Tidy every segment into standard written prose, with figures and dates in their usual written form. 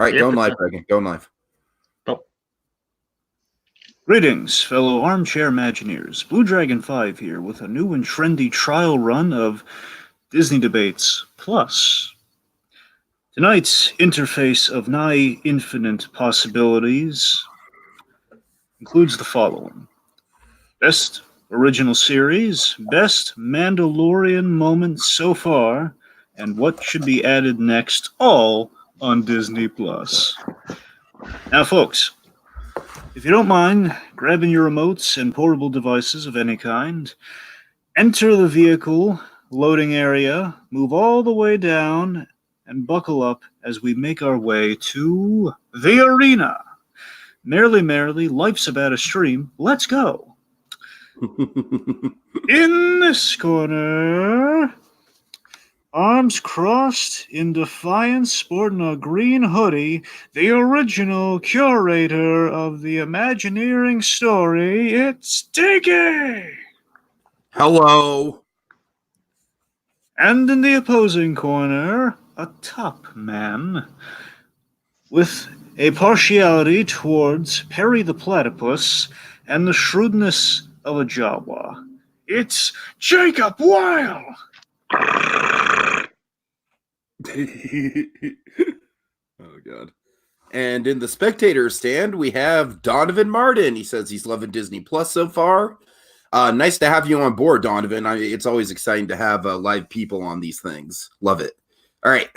All right, going live, Dragon. Going live. Oh. Greetings, fellow armchair Imagineers. Blue Dragon 5 here with a new and trendy trial run of Disney Debates Plus. Tonight's interface of nigh infinite possibilities includes the following. Best Original Series, Best Mandalorian Moment so far, and what should be added next, all on Disney Plus. Now, folks, if you don't mind grabbing your remotes and portable devices of any kind, enter the vehicle loading area, move all the way down, and buckle up as we make our way to the arena. Merrily, life's about a stream. Let's go. In this corner, arms crossed in defiance, sporting a green hoodie, the original curator of the Imagineering story, it's Tiki! Hello. And in the opposing corner, a top man with a partiality towards Perry the Platypus and the shrewdness of a Jawa. It's Jacob Weil! Oh, God. And in the spectator stand, we have Donovan Martin. He says he's loving Disney Plus so far. Nice to have you on board, Donovan. It's always exciting to have live people on these things. Love it. All right.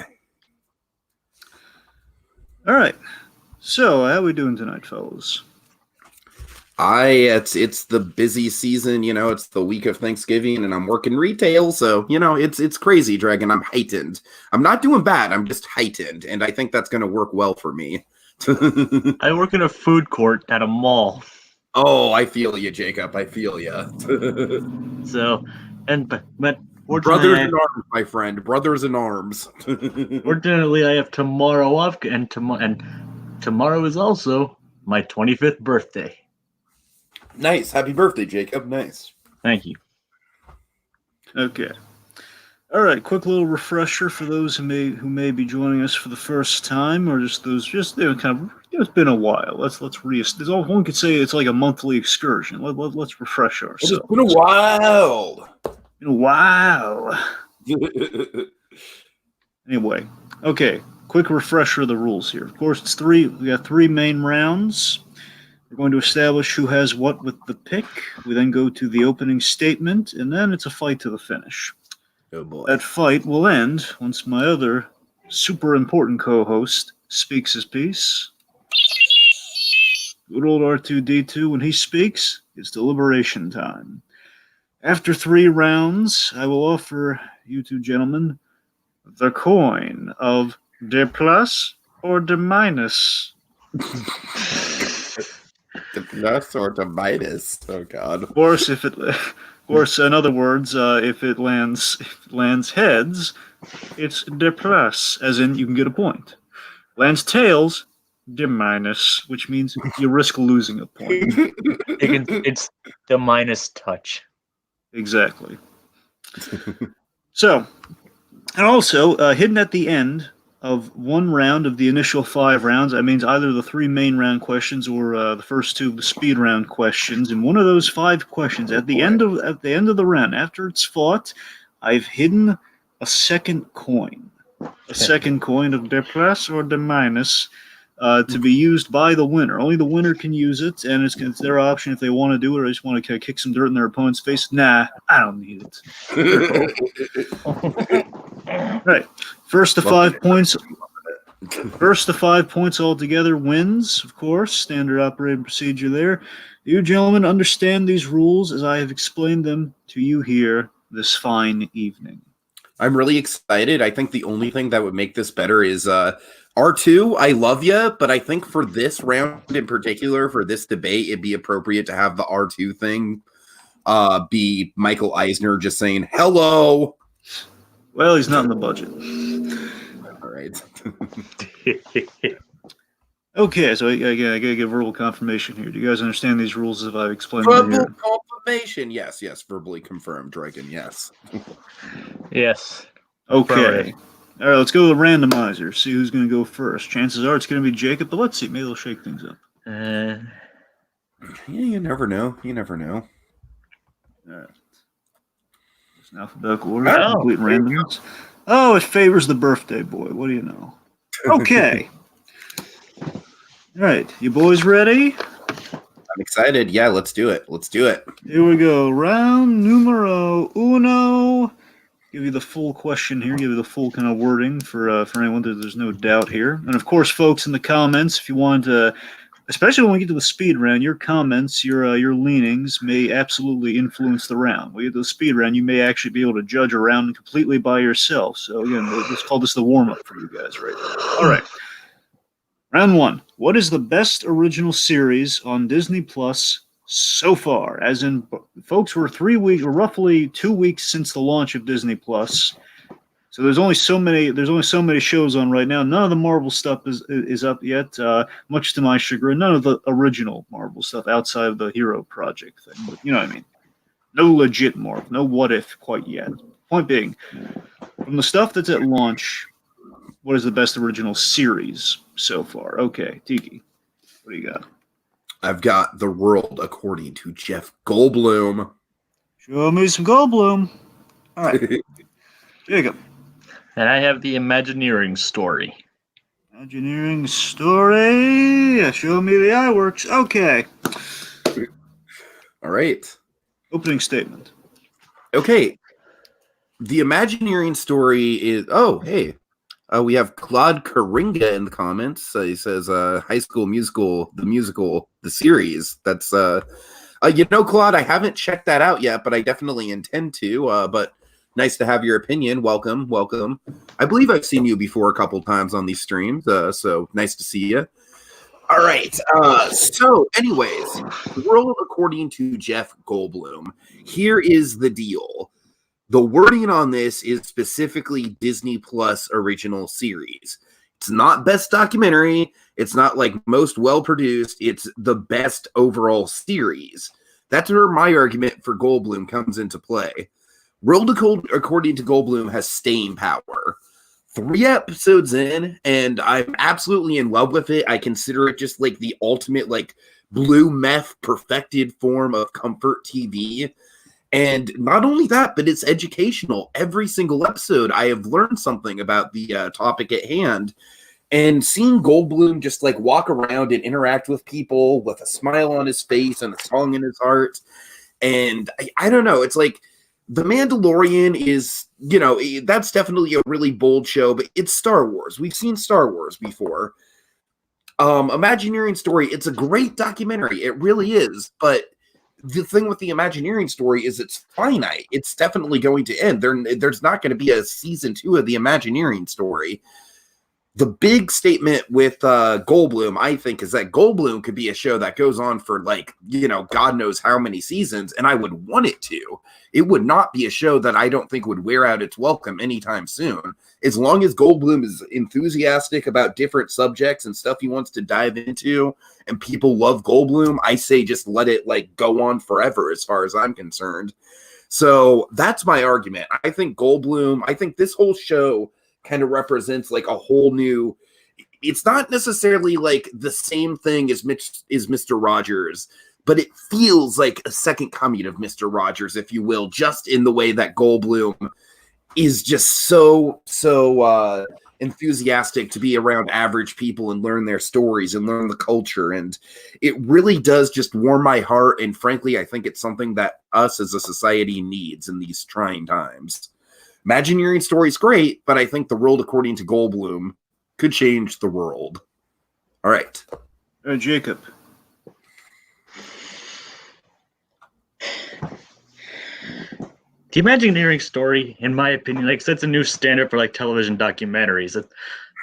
All right. So, how are we doing tonight, fellas? It's the busy season, it's the week of Thanksgiving and I'm working retail. So, it's crazy, Dragon. I'm heightened. I'm not doing bad. I'm just heightened. And I think that's going to work well for me. I work in a food court at a mall. Oh, I feel you, Jacob. I feel you. So, but brothers in arms, my friend. Brothers in arms. Fortunately, I have tomorrow off, and tomorrow is also my 25th birthday. Nice. Happy birthday, Jacob. Nice. Thank you. Okay. All right, quick little refresher for those who may be joining us for the first time, or just those kind of it's been a while. Let's all one could say it's like a monthly excursion. Let's refresh ourselves. It's been a while. Wow. Anyway, okay. Quick refresher of the rules here. Of course, it's we got 3 main rounds. We're going to establish who has what with the pick. We then go to the opening statement, and then it's a fight to the finish. Oh boy. That fight will end once my other super important co-host speaks his piece. Good old R2-D2, when he speaks, it's deliberation time. After 3 rounds, I will offer you two gentlemen the coin of de plus or de minus. The plus or the minus. Oh God. Of course, in other words, if it lands heads, it's de plus, as in you can get a point. Lands tails, de minus, which means you risk losing a point. It's the minus touch. Exactly. So, and also, hidden at the end of one round of the initial 5 rounds, that means either the 3 main round questions or the first 2 speed round questions. And one of those 5 questions, at the end of the round, after it's fought, I've hidden a second coin. A second coin of de plus or de minus to be used by the winner. Only the winner can use it, and it's their option if they want to do it or just want to kick some dirt in their opponent's face. Nah, I don't need it. Right. First to 5 points. First to 5 points altogether wins, of course. Standard operating procedure there. You gentlemen understand these rules as I have explained them to you here this fine evening. I'm really excited. I think the only thing that would make this better is R2, I love you, but I think for this round in particular, for this debate, it'd be appropriate to have the R2 thing be Michael Eisner just saying, hello. Well, he's not in the budget. All right. Okay, so I gotta get verbal confirmation here. Do you guys understand these rules as I've explained them here? Verbal confirmation. Yes, verbally confirmed, Dragon, yes. Yes. Okay. All right, let's go to the randomizer. See who's going to go first. Chances are it's going to be Jacob, but let's see. Maybe they'll shake things up. Yeah, you never know. You never know. All right. It's an alphabetical order. Oh, Complete randomness. Oh, it favors the birthday boy. What do you know? Okay. All right, you boys ready? I'm excited. Yeah, let's do it. Let's do it. Here we go. Round numero uno. Give you the full question here. Give you the full kind of wording for anyone that there's no doubt here. And of course, folks, in the comments, if you want to, especially when we get to the speed round, your comments, your leanings may absolutely influence the round. When we get to the speed round, you may actually be able to judge a round completely by yourself. So again, let's call this the warm up for you guys right now. All right. Round one. What is the best original series on Disney Plus so far? As in, folks, we're roughly 2 weeks since the launch of Disney Plus. So there's only so many shows on right now. None of the Marvel stuff is up yet. Much to my chagrin, none of the original Marvel stuff outside of the Hero Project thing. But you know what I mean. No legit Marvel, no What If quite yet. Point being, from the stuff that's at launch, what is the best original series so far? Okay, Tiki, what do you got? I've got The World According to Jeff Goldblum. Show me some Goldblum. All right, Jacob. And I have the Imagineering story. Imagineering story. Yeah, show me the eye works. Okay. All right. Opening statement. Okay. The Imagineering story is. Oh, hey. We have Claude Karinga in the comments. He says, High School Musical, the series. That's, Claude, I haven't checked that out yet, but I definitely intend to. But nice to have your opinion. Welcome. I believe I've seen you before a couple times on these streams, so nice to see you. All right. So, anyways, World According to Jeff Goldblum. Here is the deal. The wording on this is specifically Disney Plus original series. It's not best documentary. It's not like most well-produced. It's the best overall series. That's where my argument for Goldblum comes into play. World According to Goldblum has staying power. 3 episodes in, and I'm absolutely in love with it. I consider it just like the ultimate, like, blue meth perfected form of comfort TV. And not only that, but it's educational. Every single episode, I have learned something about the topic at hand. And seeing Goldblum just like walk around and interact with people with a smile on his face and a song in his heart. And I don't know, it's like The Mandalorian is, that's definitely a really bold show, but it's Star Wars. We've seen Star Wars before. Imagineering story, it's a great documentary. It really is. But the thing with the Imagineering story is it's finite. It's definitely going to end. There's not going to be a season 2 of the Imagineering story. The big statement with Goldblum, I think, is that Goldblum could be a show that goes on for God knows how many seasons, and I would want it to. It would not be a show that I don't think would wear out its welcome anytime soon. As long as Goldblum is enthusiastic about different subjects and stuff he wants to dive into, and people love Goldblum, I say just let it go on forever as far as I'm concerned. So that's my argument. I think this whole show kind of represents a whole new, it's not necessarily the same thing as Mr. Rogers, but it feels like a second coming of Mr. Rogers, if you will, just in the way that Goldblum is just so enthusiastic to be around average people and learn their stories and learn the culture. And it really does just warm my heart. And frankly, I think it's something that us as a society needs in these trying times. Imagineering story is great, but I think The World According to Goldblum could change the world. All right. Jacob. The Imagineering story, in my opinion, sets a new standard for television documentaries.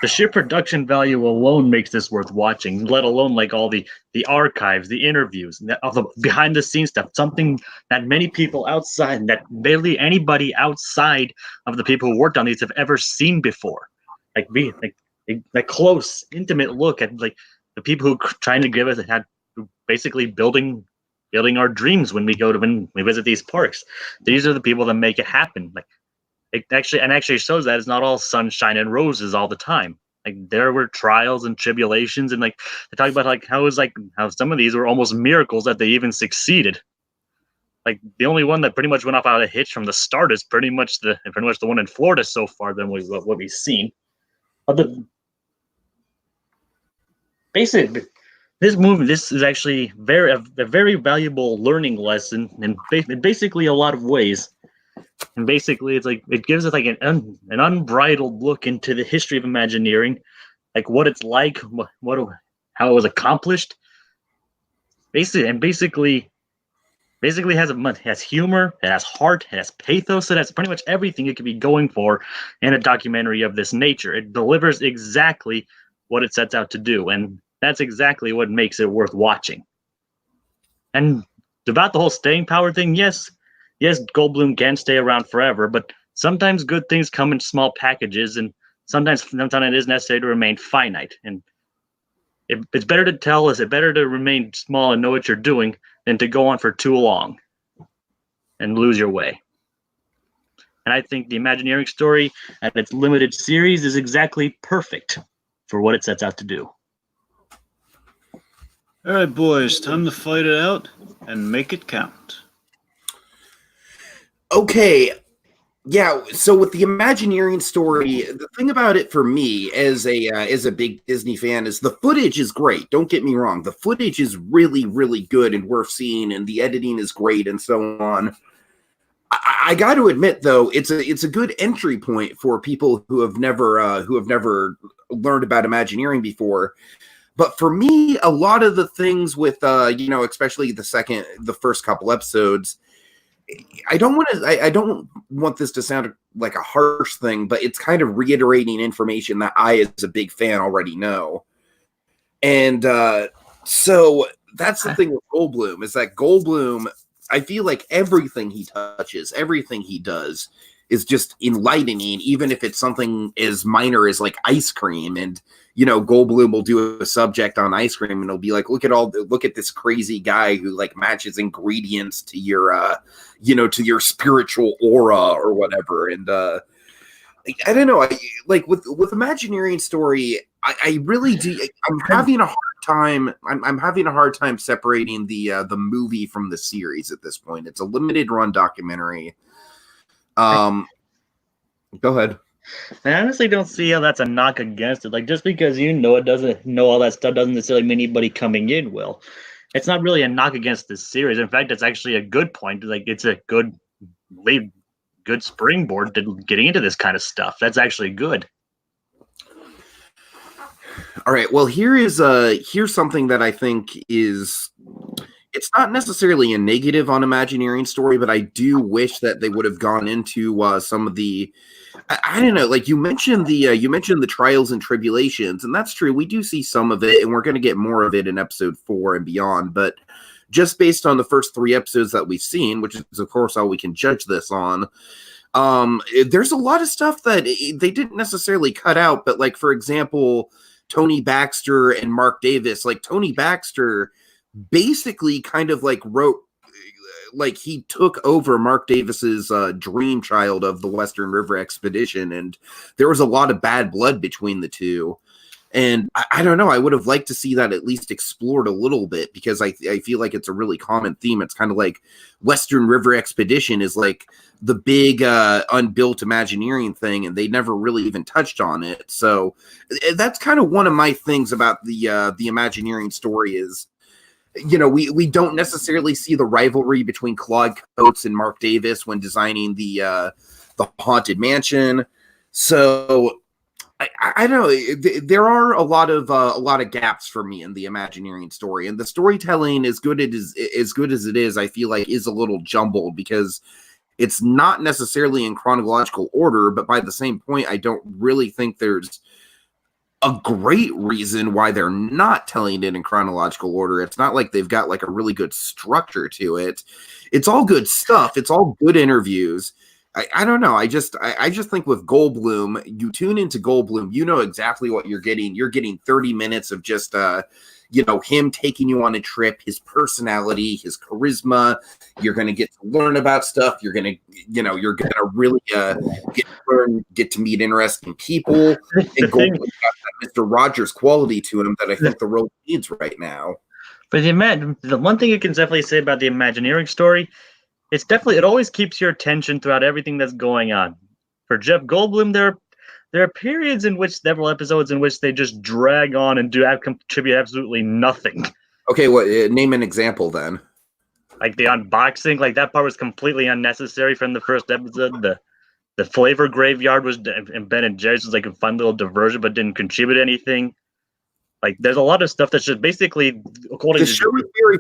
The sheer production value alone makes this worth watching, let alone all the archives, the interviews, all the behind the scenes stuff, something that many people outside, that barely anybody outside of the people who worked on these have ever seen before. A close, intimate look at the people who trying to give us had basically building our dreams when we visit these parks. These are the people that make it happen. It actually shows that it's not all sunshine and roses all the time. Like there were trials and tribulations, and like they talk about like how some of these were almost miracles that they even succeeded. Like the only one that pretty much went off out of hitch from the start is pretty much the one in Florida so far than what we've seen. Basically, this is actually a very valuable learning lesson in basically a lot of ways. And basically, it's like it gives us like an unbridled look into the history of Imagineering, like what it's like, how it was accomplished. Basically has humor, it has heart, it has pathos, it has pretty much everything it could be going for in a documentary of this nature. It delivers exactly what it sets out to do, and that's exactly what makes it worth watching. And about the whole staying power thing, yes, Goldblum can stay around forever, but sometimes good things come in small packages, and sometimes it is necessary to remain finite. And it's better to remain small and know what you're doing than to go on for too long and lose your way. And I think the Imagineering story and its limited series is exactly perfect for what it sets out to do. All right, boys, time to fight it out and make it count. Okay. Yeah, so with the Imagineering story, the thing about it for me as a big Disney fan is the footage is great. Don't get me wrong. The footage is really, really good and worth seeing, and the editing is great and so on. I got to admit, though, it's a good entry point for people who have never learned about Imagineering before. But for me, a lot of the things with especially the first couple episodes, I don't want this to sound like a harsh thing, but it's kind of reiterating information that I, as a big fan, already know. And so that's the thing with Goldblum, is that Goldblum, I feel like everything he touches, everything he does is just enlightening, even if it's something as minor as like ice cream. And Goldblum will do a subject on ice cream, and it'll be like, look at this crazy guy who like matches ingredients to your to your spiritual aura or whatever. And I don't know, like with Imagineering story, I really do. I'm having a hard time. I'm having a hard time separating the movie from the series at this point. It's a limited run documentary. Go ahead. I honestly don't see how that's a knock against it. Like, just because it doesn't know all that stuff doesn't necessarily mean anybody coming in will. It's not really a knock against this series. In fact, it's actually a good point. Like, it's a good springboard to getting into this kind of stuff. That's actually good. All right. Well, here's something that I think is. It's not necessarily a negative on Imagineering story, but I do wish that they would have gone into some of the. I don't know. Like you mentioned the trials and tribulations, and that's true. We do see some of it, and we're going to get more of it in episode 4 and beyond. But just based on the first 3 episodes that we've seen, which is of course all we can judge this on, there's a lot of stuff that they didn't necessarily cut out. But like, for example, Tony Baxter and Mark Davis. Like Tony Baxter basically kind of like wrote, like he took over Mark Davis's dream child of the Western River Expedition, and there was a lot of bad blood between the two. And I don't know, I would have liked to see that at least explored a little bit, because I feel like it's a really common theme. It's kind of like Western River Expedition is like the big unbuilt Imagineering thing, and they never really even touched on it. So that's kind of one of my things about the Imagineering story is, we don't necessarily see the rivalry between Claude Coates and Mark Davis when designing the Haunted Mansion. So I don't know. There are a lot of gaps for me in the Imagineering story, and the storytelling, as good as it is, I feel like is a little jumbled because it's not necessarily in chronological order. But by the same point, I don't really think there's a great reason why they're not telling it in chronological order. It's not like they've got like a really good structure to it. It's all good stuff. It's all good interviews. I don't know. I just think with Goldblum, you tune into Goldblum, you know exactly what you're getting. You're getting 30 minutes of just him taking you on a trip, his personality, his charisma. You're going to get to learn about stuff. You're going to, you're going to really get to meet interesting people. And Goldblum's got that Mr. Rogers quality to him that I think the role needs right now. But the one thing you can definitely say about the Imagineering story, it always keeps your attention throughout everything that's going on. For Jeff Goldblum, there are periods in which several episodes in which they just drag on and contribute absolutely nothing. Okay, name an example then. Like the unboxing, like that part was completely unnecessary from the first episode. The flavor graveyard was in Ben and Jerry's was like a fun little diversion, but didn't contribute anything. Like there's a lot of stuff that's just basically the show is very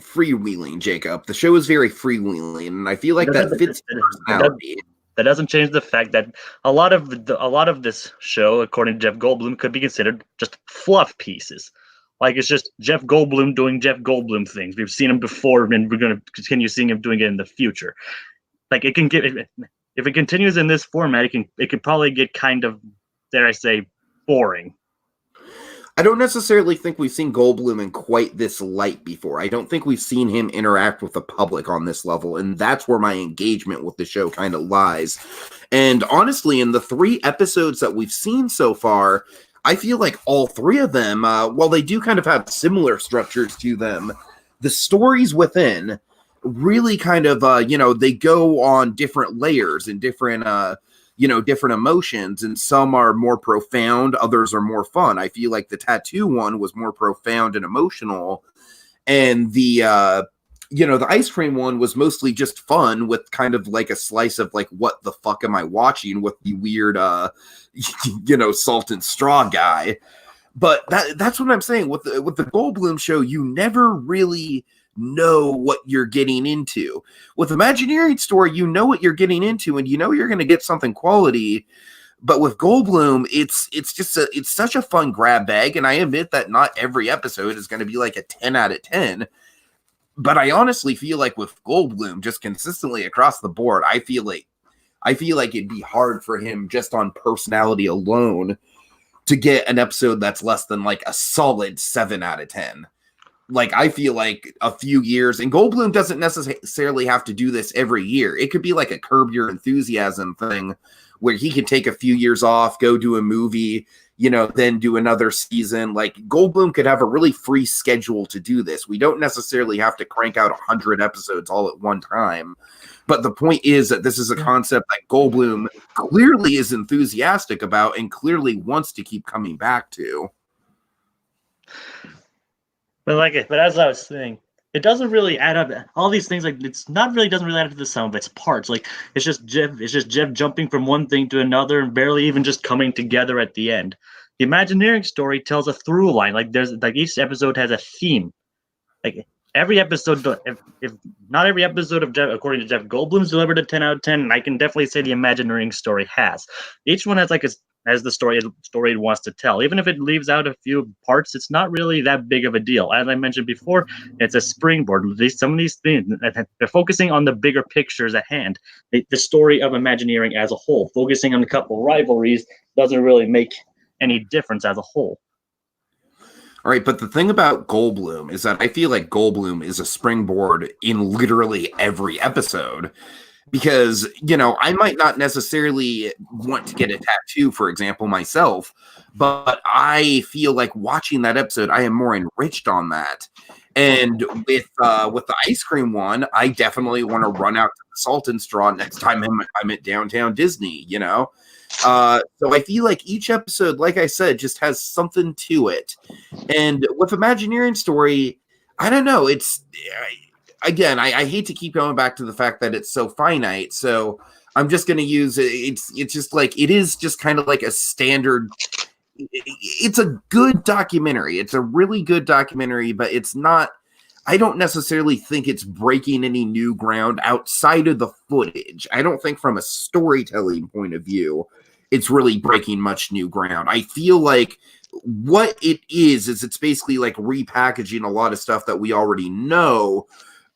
freewheeling, Jacob. The show is very freewheeling, and I feel like that fits the personality. That doesn't change the fact that a lot of this show, according to Jeff Goldblum, could be considered just fluff pieces. Like it's just Jeff Goldblum doing Jeff Goldblum things. We've seen him before, and we're going to continue seeing him doing it in the future. Like it can get, if it continues in this format, it could probably get kind of, dare I say, boring. I don't necessarily think we've seen Goldblum in quite this light before. I don't think we've seen him interact with the public on this level, and that's where my engagement with the show kind of lies. And honestly, in the 3 episodes that we've seen so far, I feel like all 3 of them, while they do kind of have similar structures to them, the stories within really kind of, they go on different layers and different different emotions, and some are more profound, others are more fun. I feel like the tattoo one was more profound and emotional, and the ice cream one was mostly just fun with kind of like a slice of like, what the fuck am I watching with the weird salt and straw guy. But that's what I'm saying with the Goldblum show. You never really know what you're getting into. With Imagineering Story, you know what you're getting into, and you know you're going to get something quality. But with Goldblum, it's such a fun grab bag, and I admit that not every episode is going to be like a 10 out of 10. But I honestly feel like with Goldblum, just consistently across the board, I feel like it'd be hard for him just on personality alone to get an episode that's less than like a solid 7 out of 10. Like, I feel like a few years, and Goldblum doesn't necessarily have to do this every year. It could be like a Curb Your Enthusiasm thing where he could take a few years off, go do a movie, then do another season. Like, Goldblum could have a really free schedule to do this. We don't necessarily have to crank out 100 episodes all at one time. But the point is that this is a concept that Goldblum clearly is enthusiastic about and clearly wants to keep coming back to. But as I was saying, it doesn't really add up. All these things, like, doesn't really add up to the sum of its parts. Like, it's just Jeff jumping from one thing to another and barely even just coming together at the end. The Imagineering Story tells a through line. Like, each episode has a theme. Like, every episode, if not every episode of Jeff, according to Jeff Goldblum's, delivered a 10 out of 10, and I can definitely say the Imagineering Story has. Each one has as the story it wants to tell. Even if it leaves out a few parts, it's not really that big of a deal. As I mentioned before, it's a springboard. Some of these things, they're focusing on the bigger pictures at hand. The story of Imagineering as a whole, focusing on a couple rivalries, doesn't really make any difference as a whole. All right, but the thing about Goldblum is that I feel like Goldblum is a springboard in literally every episode. Because, I might not necessarily want to get a tattoo, for example, myself, but I feel like watching that episode, I am more enriched on that. And with the ice cream one, I definitely want to run out to the Salt and Straw next time I'm at Downtown Disney, So I feel like each episode, like I said, just has something to it. And with Imagineering Story, I don't know, Again, I hate to keep going back to the fact that it's so finite, so I'm just going to use it. It's just like, it is just kind of like a standard. It's a good documentary. It's a really good documentary, but it's not, I don't necessarily think it's breaking any new ground outside of the footage. I don't think from a storytelling point of view, it's really breaking much new ground. I feel like what it is it's basically like repackaging a lot of stuff that we already know,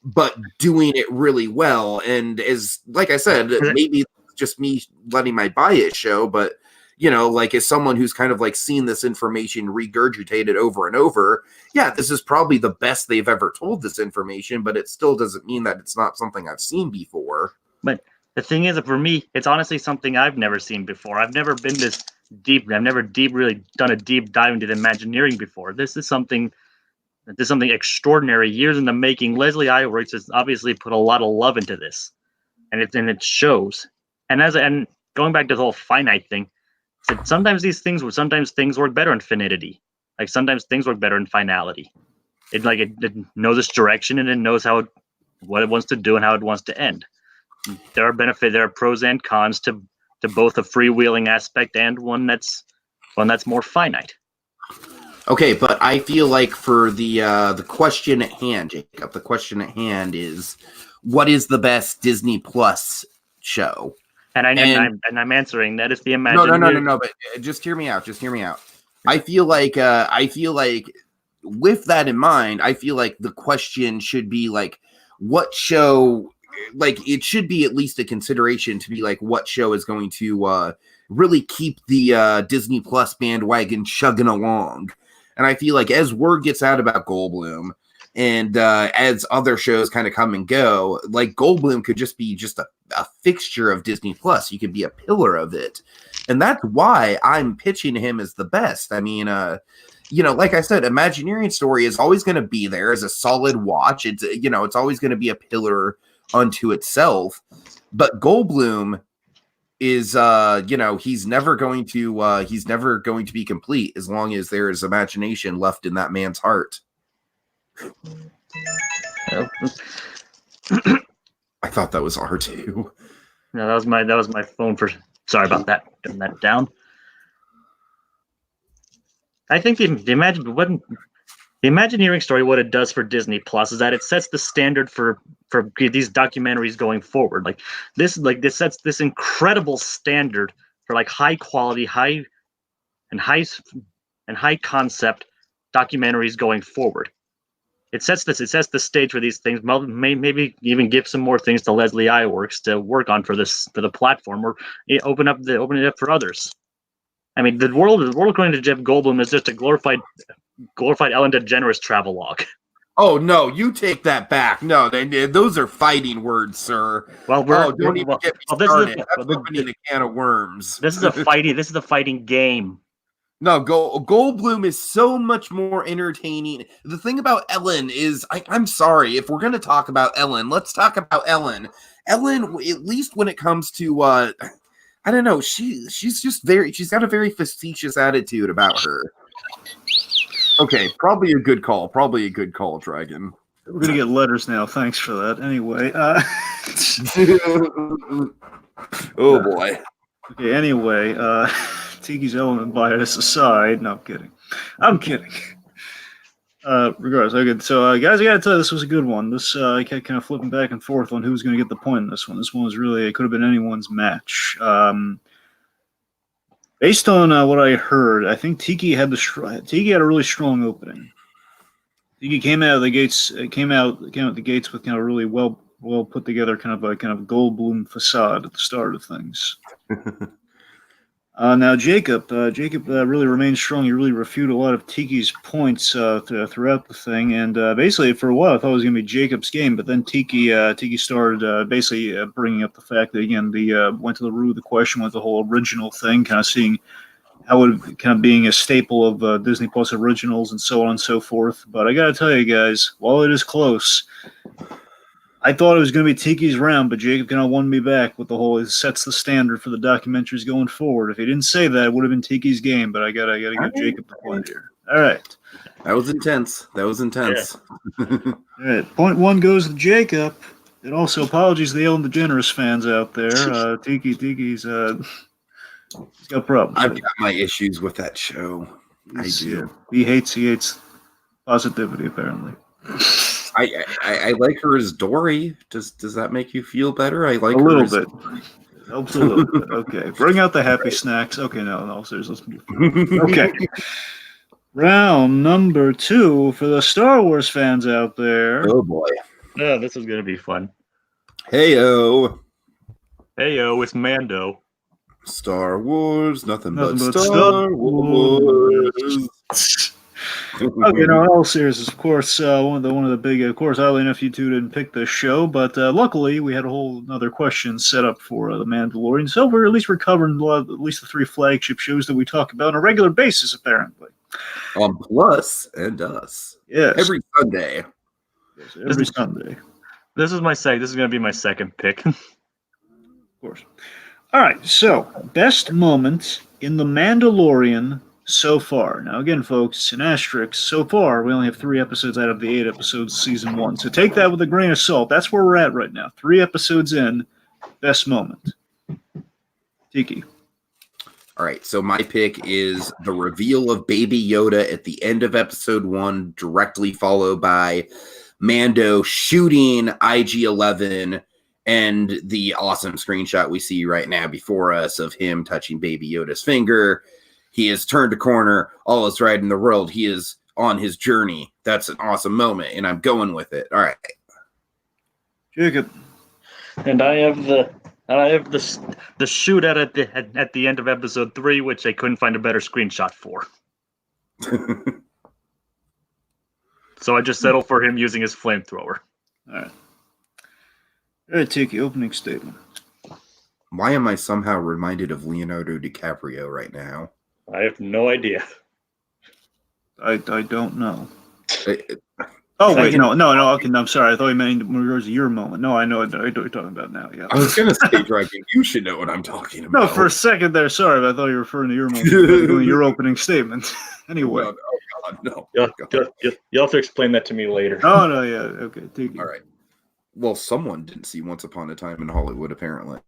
but doing it really well. And like I said, maybe it's just me letting my bias show, but like as someone who's kind of like seen this information regurgitated over and over, yeah, this is probably the best they've ever told this information, but it still doesn't mean that it's not something I've seen before. But the thing is, for me, it's honestly something I've never seen before. I've never been this deep. I've never really done a deep dive into the Imagineering before. This is something extraordinary, years in the making. Leslie Iwerks has obviously put a lot of love into this, and it shows. And going back to the whole finite thing, sometimes things work better in finity. Like sometimes things work better in finality. It knows its direction and it knows what it wants to do and how it wants to end. There are pros and cons to both a freewheeling aspect and one that's more finite. Okay, but I feel like for the question at hand, Jacob, the question at hand is, what is the best Disney Plus show? And I'm answering that is the Imagineering. No. But just hear me out. I feel like with that in mind, I feel like the question should be like, what show? Like it should be at least a consideration to be like, what show is going to really keep the Disney Plus bandwagon chugging along? And I feel like as word gets out about Goldblum, and as other shows kind of come and go, like Goldblum could just be a fixture of Disney Plus. You could be a pillar of it. And that's why I'm pitching him as the best. I mean, like I said, Imagineering Story is always going to be there as a solid watch. It's always going to be a pillar unto itself. But Goldblum is he's never going to be complete as long as there is imagination left in that man's heart. I thought that was R2. No, that was my phone. Sorry about that. Getting that down. I think the Imagineering Story, what it does for Disney Plus is that it sets the standard for these documentaries going forward. Like this sets this incredible standard for like high quality, high concept documentaries going forward. It sets the stage for these things. Maybe even give some more things to Leslie Iwerks to work on for the platform, or open it up for others. I mean, the world according to Jeff Goldblum is just a glorified Ellen DeGeneres travelogue. Oh no, you take that back. No, those are fighting words, sir. Well, don't even get me started. That's opening a can of worms. This is a fighting game. No, Goldblum is so much more entertaining. The thing about Ellen is, I'm sorry, if we're going to talk about Ellen, let's talk about Ellen. Ellen, at least when it comes to, I don't know, she's got a very facetious attitude about her. Okay, probably a good call, Dragon. We're going to get letters now, thanks for that. Anyway. Oh, boy. Okay, anyway, Tiki's element bias aside, no, I'm kidding. Regardless, okay, so guys, I gotta tell you, this was a good one. This I kept kind of flipping back and forth on who was going to get the point in this one. This one was really, it could have been anyone's match. Based on what I heard, I think Tiki had a really strong opening. Tiki came out of the gates, came out the gates with kind of really well put together kind of Goldblum facade at the start of things. Now Jacob really remained strong. He really refuted a lot of Tiki's points throughout the thing, and basically for a while I thought it was going to be Jacob's game, but then Tiki started basically bringing up the fact that again went to the root of the question with the whole original thing, kind of seeing how it kind of being a staple of Disney Plus originals and so on and so forth. But I got to tell you guys, while it is close, I thought it was going to be Tiki's round, but Jacob kind of won me back with the whole, it sets the standard for the documentaries going forward. If he didn't say that, it would have been Tiki's game, but I gotta give Jacob the point here. All right. That was intense. Yeah. All right. Point one goes to Jacob. And also apologies to the Ellen DeGeneres fans out there. Tiki's he's got problems. I've got my issues with that show. I do. He hates positivity, apparently. I like her as Dory. Does that make you feel better? I like a her little as bit. Helps a little bit. Okay, bring out the happy snacks. Okay, no, seriously. Okay. Round number 2 for the Star Wars fans out there. Oh boy. Yeah, this is gonna be fun. Heyo, it's Mando. Star Wars, nothing but Nothing but Star Wars. Okay, no, in all seriousness, of course, one of the big, of course, oddly enough, you two didn't pick this show, but luckily we had a whole other question set up for the Mandalorian. So we're at least covering at least the 3 flagship shows that we talk about on a regular basis, apparently. On Plus and Us. Yes, Every Sunday. yes, every Sunday, This is my This is going to be my second pick. of course. All right, so best moment in the Mandalorian so far. Now, again, folks, an asterisk. So far, we only have 3 episodes out of the 8 episodes of season 1. So take that with a grain of salt. That's where we're at right now. 3 episodes in, best moment. Tiki. All right, so my pick is the reveal of Baby Yoda at the end of episode 1, directly followed by Mando shooting IG-11 and the awesome screenshot we see right now before us of him touching Baby Yoda's finger. He has turned a corner. All is right in the world. He is on his journey. That's an awesome moment, and I'm going with it. All right. Jacob. And I have the shootout at the end of episode 3, which I couldn't find a better screenshot for. So I just settled for him using his flamethrower. All right, Tiki, opening statement. Why am I somehow reminded of Leonardo DiCaprio right now? I have no idea. I don't know. Oh, wait, no, okay, no, I'm sorry. I thought you meant in regards to your moment. No, I know what you're talking about now, yeah. I was going to say, Dragon, you should know what I'm talking about. No, for a second there, sorry, but I thought you were referring to your moment, your opening statement. Anyway. Oh, God, no. You'll have to explain that to me later. Oh, no, yeah, okay, Tiki. All right. Well, someone didn't see Once Upon a Time in Hollywood, apparently.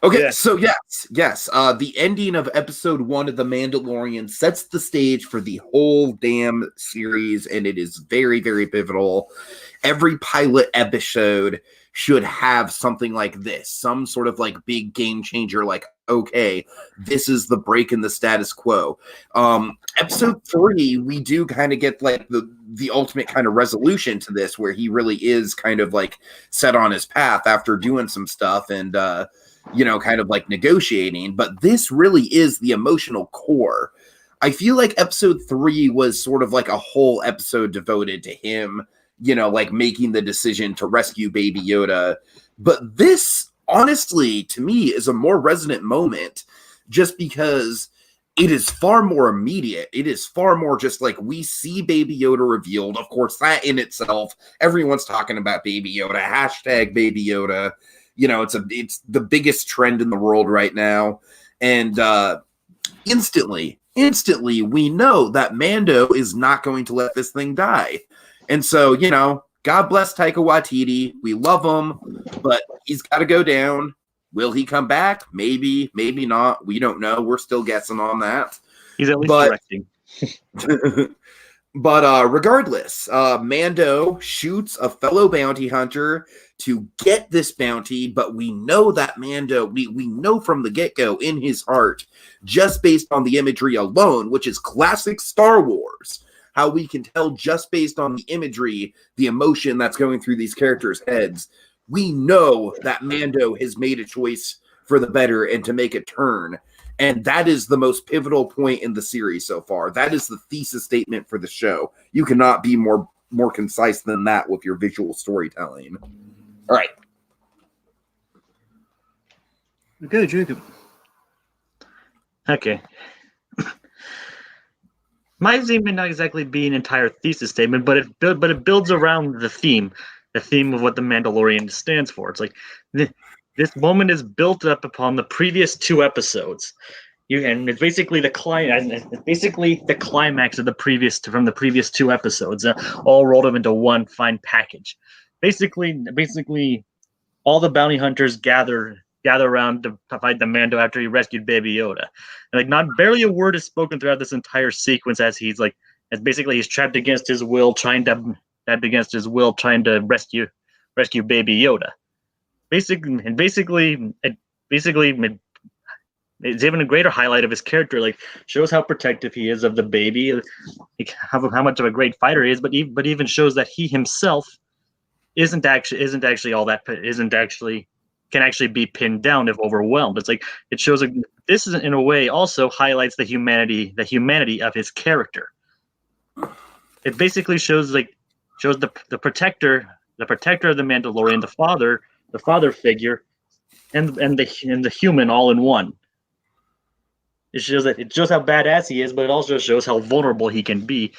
Okay, so yes. The ending of episode 1 of The Mandalorian sets the stage for the whole damn series, and it is very, very pivotal. Every pilot episode should have something like this, some sort of like big game changer, like, okay, this is the break in the status quo. Episode 3, we do kind of get like the ultimate kind of resolution to this, where he really is kind of like set on his path after doing some stuff and kind of like negotiating. But this really is the emotional core. I feel like episode 3 was sort of like a whole episode devoted to him, like making the decision to rescue Baby Yoda. But this, honestly, to me, is a more resonant moment just because it is far more immediate. It is far more just like we see Baby Yoda revealed. Of course, that in itself, everyone's talking about Baby Yoda, hashtag Baby Yoda. It's the biggest trend in the world right now. And instantly, we know that Mando is not going to let this thing die. And so, God bless Taika Waititi. We love him, but he's got to go down. Will he come back? Maybe, maybe not. We don't know. We're still guessing on that. He's at least directing. But regardless, Mando shoots a fellow bounty hunter to get this bounty, but we know that Mando, we know from the get-go in his heart, just based on the imagery alone, which is classic Star Wars, how we can tell just based on the imagery, the emotion that's going through these characters' heads. We know that Mando has made a choice for the better and to make a turn. And that is the most pivotal point in the series so far. That is the thesis statement for the show. You cannot be more concise than that with your visual storytelling. All right. Okay, Jacob. Okay. Mine may not exactly be an entire thesis statement, but it builds around the theme of what the Mandalorian stands for. It's like this moment is built up upon the previous 2 episodes. And it's basically the climax of the previous 2 episodes, all rolled up into one fine package. Basically, all the bounty hunters gather around to fight the Mando after he rescued Baby Yoda. And not barely a word is spoken throughout this entire sequence as he's trapped against his will, trying to rescue Baby Yoda. Basically, it's even a greater highlight of his character. Shows how protective he is of the baby, how much of a great fighter he is, but even shows that he himself isn't actually can actually be pinned down if overwhelmed. It's like it shows this is in a way also highlights the humanity of his character. It basically shows the protector of the Mandalorian, the father figure, and the human all in one. It shows how badass he is, but it also shows how vulnerable he can be.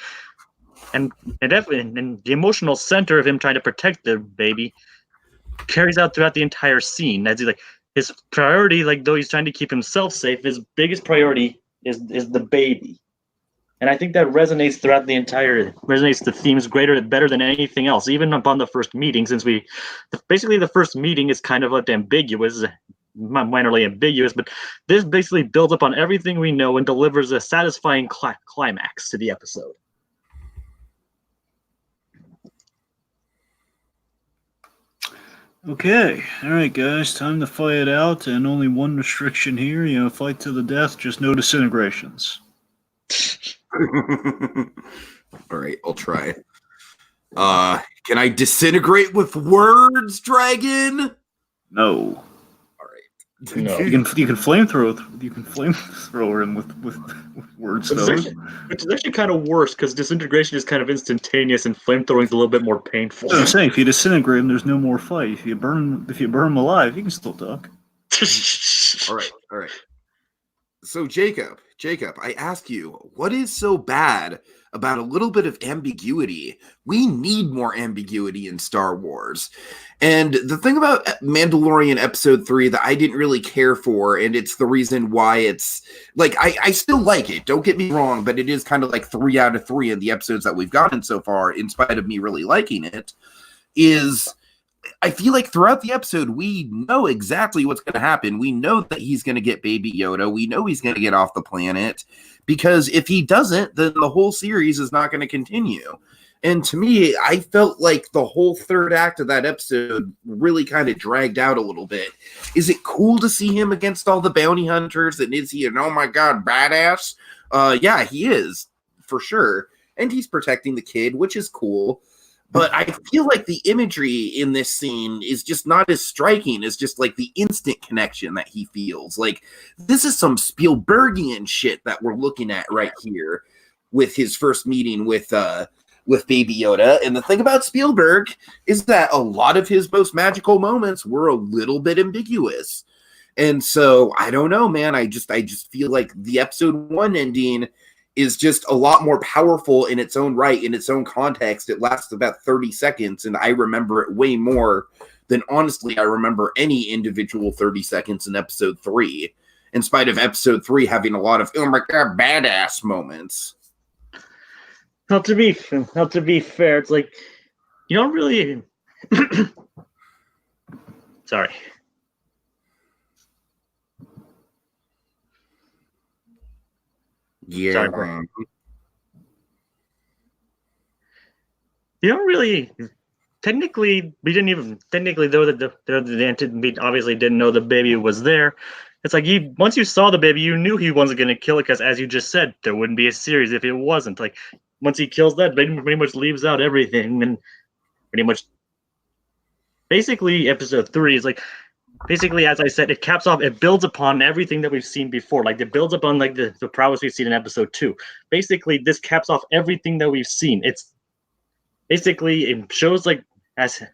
And the emotional center of him trying to protect the baby carries out throughout the entire scene. As his priority, though he's trying to keep himself safe, his biggest priority is the baby. And I think that resonates the themes better than anything else, even upon the first meeting, since basically the first meeting is kind of ambiguous, minorly ambiguous, but this basically builds upon everything we know and delivers a satisfying climax to the episode. Okay, all right, guys, time to fight it out, and only one restriction here, fight to the death, just no disintegrations. All right, I'll try. Can I disintegrate with words, Dragon? No. All right. No. You can flamethrower him with words, though. Which is actually kind of worse because disintegration is kind of instantaneous and flamethrowing is a little bit more painful. That's what I'm saying. If you disintegrate him, there's no more fight. If you burn him alive, you can still talk. All right. So Jacob, I ask you, what is so bad about a little bit of ambiguity? We need more ambiguity in Star Wars. And the thing about Mandalorian Episode 3 that I didn't really care for, and it's the reason why it's I still like it, don't get me wrong, but it is kind of 3 out of 3 in the episodes that we've gotten so far, in spite of me really liking it, is I feel like throughout the episode, we know exactly what's going to happen. We know that he's going to get Baby Yoda. We know he's going to get off the planet, because if he doesn't, then the whole series is not going to continue. And to me, I felt like the whole third act of that episode really kind of dragged out a little bit. Is it cool to see him against all the bounty hunters? And is he an, oh my God, badass? Yeah, he is, for sure. And he's protecting the kid, which is cool. But I feel like the imagery in this scene is just not as striking as just the instant connection that he feels. This is some Spielbergian shit that we're looking at right here with his first meeting with Baby Yoda. And the thing about Spielberg is that a lot of his most magical moments were a little bit ambiguous. And so I don't know, man. I just feel like the episode 1 ending is just a lot more powerful in its own right, in its own context. It lasts about 30 seconds, and I remember it way more than, honestly, I remember any individual 30 seconds in episode 3, in spite of episode 3 having a lot of, oh my God, badass moments. Not to be fair, it's you don't really... Sorry. Yeah. Sorry, you don't really. Technically, we didn't even. Technically, though, we obviously didn't know the baby was there. It's once you saw the baby, you knew he wasn't going to kill it, because, as you just said, there wouldn't be a series if it wasn't. Once he kills that, pretty much leaves out everything, and pretty much. Basically, episode 3 is basically, as I said, it caps off, it builds upon everything that we've seen before. It builds upon the prowess we've seen in episode 2. Basically, this caps off everything that we've seen. It's basically, it shows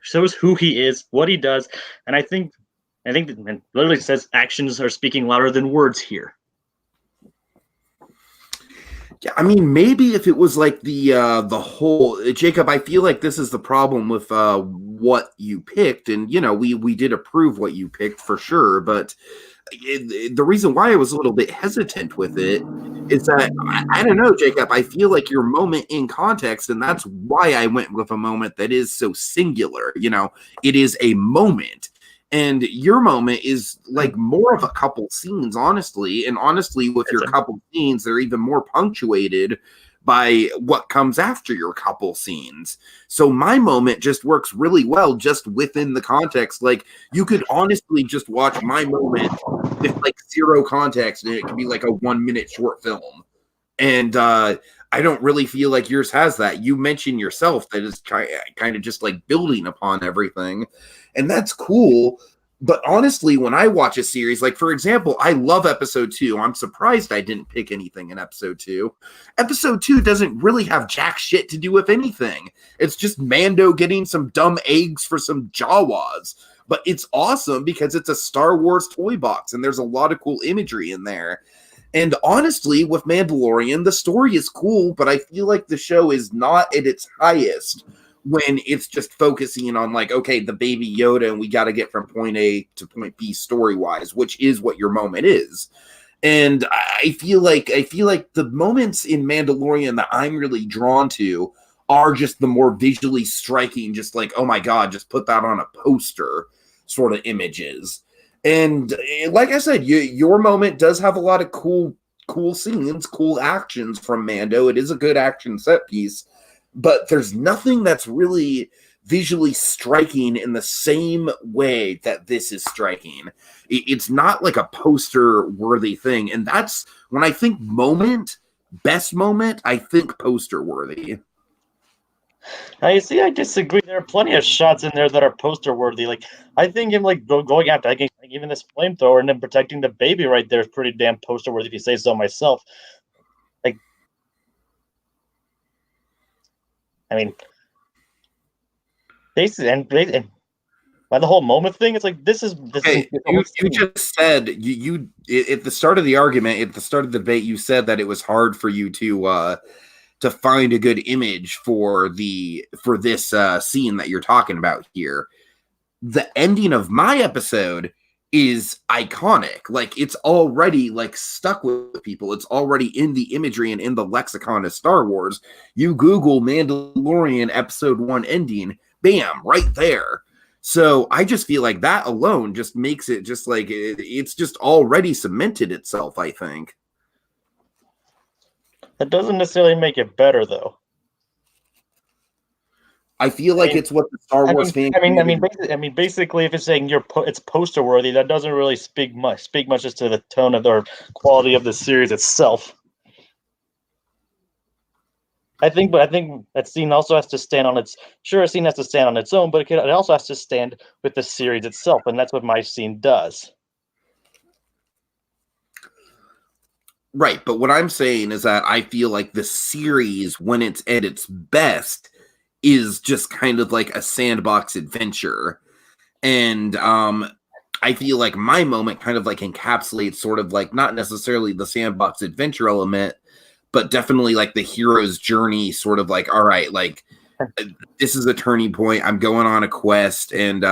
shows who he is, what he does, and I think it literally says actions are speaking louder than words here. Yeah, I mean, maybe if it was the whole, Jacob, I feel like this is the problem with what you picked, and we did approve what you picked for sure, but the reason why I was a little bit hesitant with it is that I don't know, Jacob, I feel like your moment in context, and that's why I went with a moment that is so singular. It is a moment. And your moment is more of a couple scenes, honestly. And honestly, with your couple scenes, they're even more punctuated by what comes after your couple scenes. So my moment just works really well just within the context. You could honestly just watch my moment with zero context, and it could be a 1-minute short film. And I don't really feel like yours has that. You mentioned yourself that is kind of just building upon everything. And that's cool. But honestly, when I watch a series, like for example, I love episode 2. I'm surprised I didn't pick anything in episode 2. Episode 2 doesn't really have jack shit to do with anything. It's just Mando getting some dumb eggs for some Jawas. But it's awesome because it's a Star Wars toy box and there's a lot of cool imagery in there. And honestly, with Mandalorian, the story is cool, but I feel like the show is not at its highest when it's just focusing on like, okay, the baby Yoda, and we got to get from point A to point B story-wise, which is what your moment is. And I feel like the moments in Mandalorian that I'm really drawn to are just the more visually striking, just like, oh my God, just put that on a poster sort of images. And like I said, your moment does have a lot of cool scenes, cool actions from Mando. It is a good action set piece, but there's nothing that's really visually striking in the same way that this is striking. It's not like a poster worthy thing. And that's when I think best moment, I think poster worthy. I see. I disagree. There are plenty of shots in there that are poster worthy. Like I think him like going after, like, even this flamethrower and then protecting the baby right there is pretty damn poster worthy, if you say so myself. Like, I mean, basically, and by the whole moment thing, it's like this is. Okay, you just said you at the start of the argument, at the start of the debate, you said that it was hard for you to find a good image for this scene that you're talking about here. The ending of my episode is iconic. Like it's already like stuck with people. It's already in the imagery and in the lexicon of Star Wars. You Google Mandalorian episode 1 ending, bam, right there. So I just feel like that alone just makes it just like it's just already cemented itself, I think. That doesn't necessarily make it better, though. I feel like it's what the Star Wars fan. Basically, if it's saying it's poster worthy, that doesn't really speak much as to the tone of or quality of the series itself. I think that scene also has to stand on its. Sure, a scene has to stand on its own, but it also has to stand with the series itself, and that's what my scene does. Right, but what I'm saying is that I feel like the series, when it's at its best, is just kind of like a sandbox adventure. And I feel like my moment kind of like encapsulates sort of like not necessarily the sandbox adventure element, but definitely like the hero's journey, sort of like, all right, like this is a turning point. I'm going on a quest. And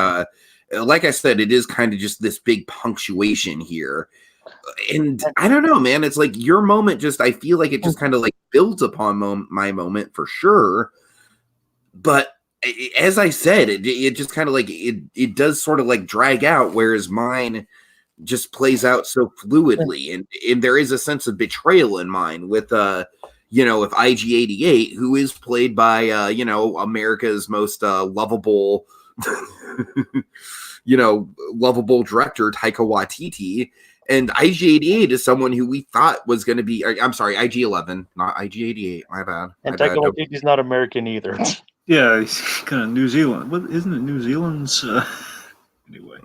like I said, it is kind of just this big punctuation here. And I don't know, man. It's like your moment just, I feel like it just kind of like builds upon my moment for sure. But as I said, it just kind of like, it does sort of like drag out, whereas mine just plays out so fluidly. And there is a sense of betrayal in mine with, with IG-88, who is played by, America's most lovable, lovable director, Taika Waititi. And IG-88 is someone who we thought was going to be, I'm sorry, IG-11, not IG-88. My bad. And Taika Waititi's not American either. Yeah, he's kind of New Zealand. What, isn't it New Zealand's? Anyway.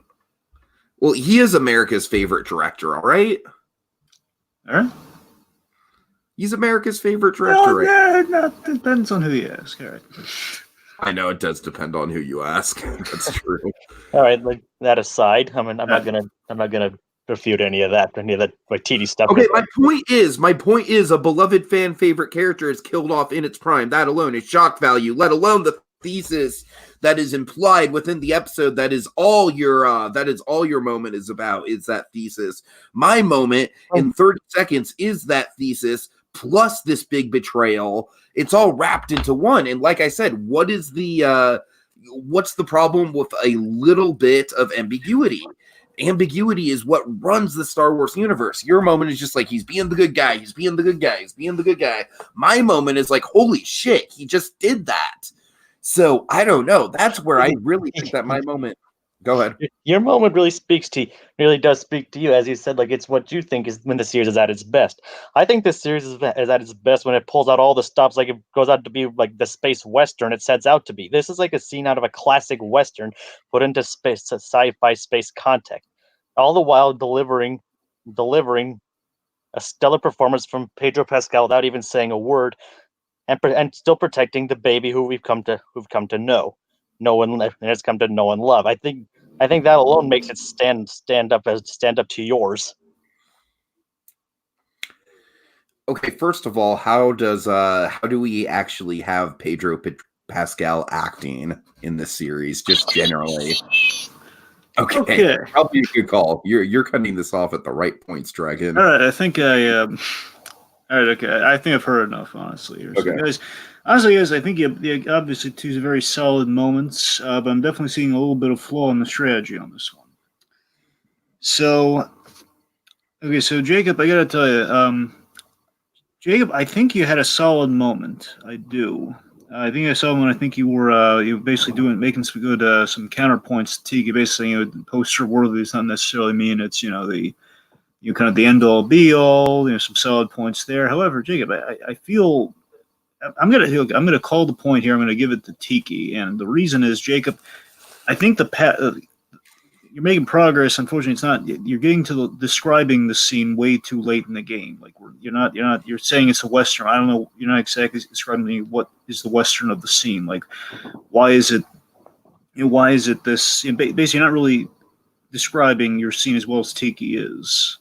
Well, he is America's favorite director, all right? All right. He's America's favorite director, right? Yeah, that depends on who you ask. All right. I know it does depend on who you ask. That's true. All right, like that aside, I'm not gonna refute any of that Waititi stuff. Okay, my point is a beloved fan favorite character is killed off in its prime. That alone is shock value, let alone the thesis that is implied within the episode. That is all your moment is about, is that thesis. My moment in 30 seconds is that thesis plus this big betrayal. It's all wrapped into one. And like I said, what's the problem with a little bit of ambiguity? Ambiguity is what runs the Star Wars universe. Your moment is just like, he's being the good guy. He's being the good guy. He's being the good guy. My moment is like, holy shit, he just did that. So I don't know. That's where I really think that my moment. Go ahead. Your moment really does speak to you, as you said. Like, it's what you think is when the series is at its best. I think this series is at its best when it pulls out all the stops. Like, it goes out to be like the space western it sets out to be. This is like a scene out of a classic western put into space, sci-fi space context, all the while delivering a stellar performance from Pedro Pascal without even saying a word, and still protecting the baby who who've come to know and has come to know and love. I think that alone makes it stand up to yours. Okay, first of all, how do we actually have Pascal acting in this series, just generally? Okay. Probably a good call. You're cutting this off at the right points, Dragon. All right, I think all right, okay. I think I've heard enough, honestly. Here. So, guys, honestly, guys, I think you obviously two very solid moments, but I'm definitely seeing a little bit of flaw in the strategy on this one. So, okay, so Jacob, I gotta tell you, Jacob, I think you had a solid moment. I do. I think I saw when I think you were basically making some good some counterpoints to Tiki. Basically, poster worthy does not necessarily mean it's the kind of the end all be all. Some solid points there. However, Jacob, I feel I'm gonna call the point here. I'm gonna give it to Tiki, and the reason is, Jacob, I think you're making progress. Unfortunately, it's not. You're getting to describing the scene way too late in the game. Like you're saying it's a western. I don't know. You're not exactly describing to me what is the western of the scene. Like, why is it? Why is it this? Basically, you're not really describing your scene as well as Tiki is.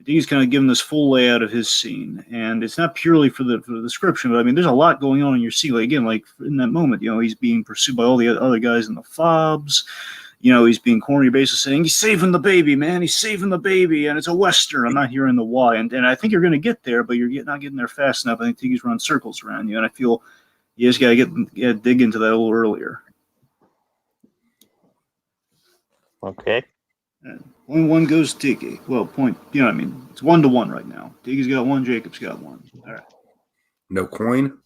Tiki's kind of giving this full layout of his scene, and it's not purely for the description. But I mean, there's a lot going on in your scene. Like, again, like in that moment, he's being pursued by all the other guys in the fobs. He's being corny, basically saying, he's saving the baby, man. He's saving the baby, and it's a western. I'm not hearing the why. And I think you're going to get there, but you're not getting there fast enough. I think Tiki's running circles around you, and I feel you just got to dig into that a little earlier. Okay. And one goes Tiki. Well, point, what I mean? It's 1-1 right now. Tiki's got 1, Jacob's got 1. All right. No coin?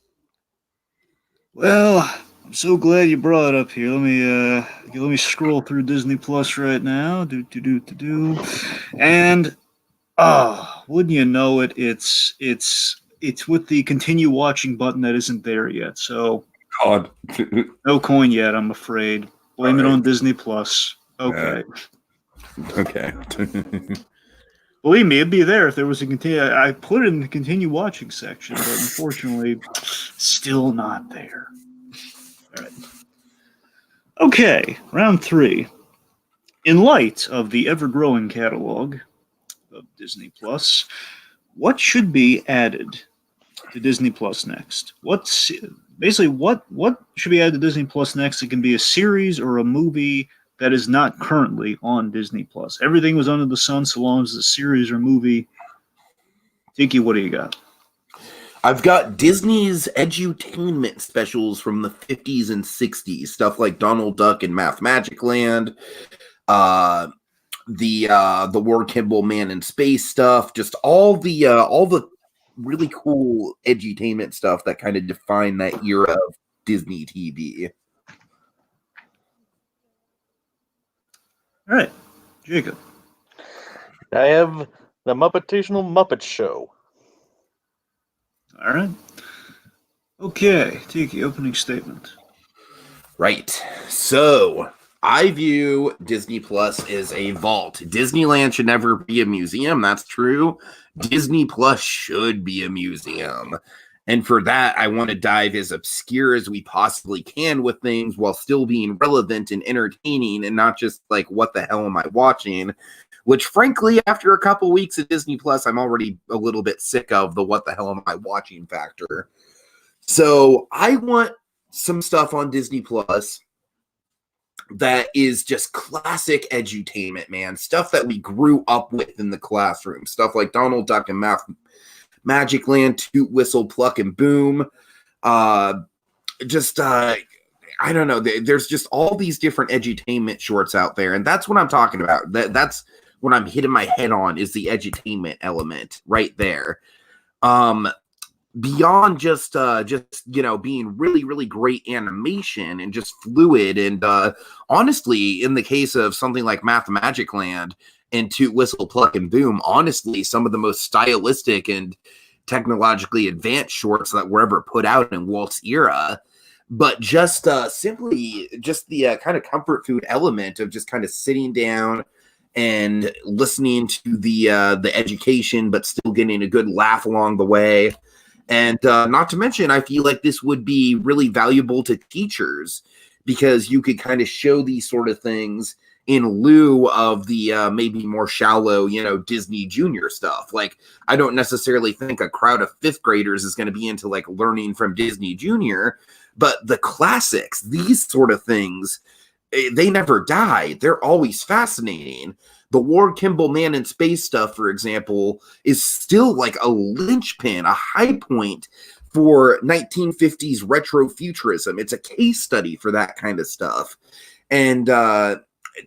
Well, I'm so glad you brought it up here. Let me scroll through Disney Plus right now. And wouldn't you know it? It's with the continue watching button that isn't there yet. So God, no coin yet. I'm afraid. Blame it on Disney Plus. Okay. Okay. Believe me, it'd be there if there was a continue. I put it in the continue watching section, but unfortunately, still not there. All right. Okay, round 3. In light of the ever-growing catalog of Disney Plus, what should be added to Disney Plus next? What should be added to Disney Plus next? It can be a series or a movie that is not currently on Disney Plus. Everything was under the sun, so long as it's a series or movie. Tiki, what do you got? I've got Disney's edutainment specials from the 50s and 60s, stuff like Donald Duck and Math Magic Land, the Ward Kimball Man in Space stuff, just all the really cool edutainment stuff that kind of defined that era of Disney TV. All right, Jacob. I have the Muppetational Muppet Show. All right. Okay, Tiki, opening statement. Right. So I view Disney Plus as a vault. Disneyland should never be a museum. That's true. Disney Plus should be a museum. And for that, I want to dive as obscure as we possibly can with things while still being relevant and entertaining and not just like, what the hell am I watching? Which, frankly, after a couple weeks of Disney Plus, I'm already a little bit sick of the what the hell am I watching factor. So I want some stuff on Disney Plus that is just classic edutainment, man. Stuff that we grew up with in the classroom. Stuff like Donald Duck and Magic Land, Toot, Whistle, Pluck, and Boom. I don't know. There's just all these different edutainment shorts out there, and that's what I'm talking about. That's what I'm hitting my head on, is the edutainment element right there. beyond just being really, really great animation and just fluid. And honestly, in the case of something like Math Magic Land and Toot Whistle Pluck and Boom, honestly, some of the most stylistic and technologically advanced shorts that were ever put out in Walt's era. But just simply just the kind of comfort food element of just kind of sitting down and listening to the education, but still getting a good laugh along the way. And not to mention, I feel like this would be really valuable to teachers because you could kind of show these sort of things in lieu of the maybe more shallow, Disney Junior stuff. Like, I don't necessarily think a crowd of fifth graders is going to be into like learning from Disney Junior, but the classics, these sort of things, they never die. They're always fascinating. The Ward Kimball Man in Space stuff, for example, is still like a linchpin, a high point for 1950s retro futurism. It's a case study for that kind of stuff. And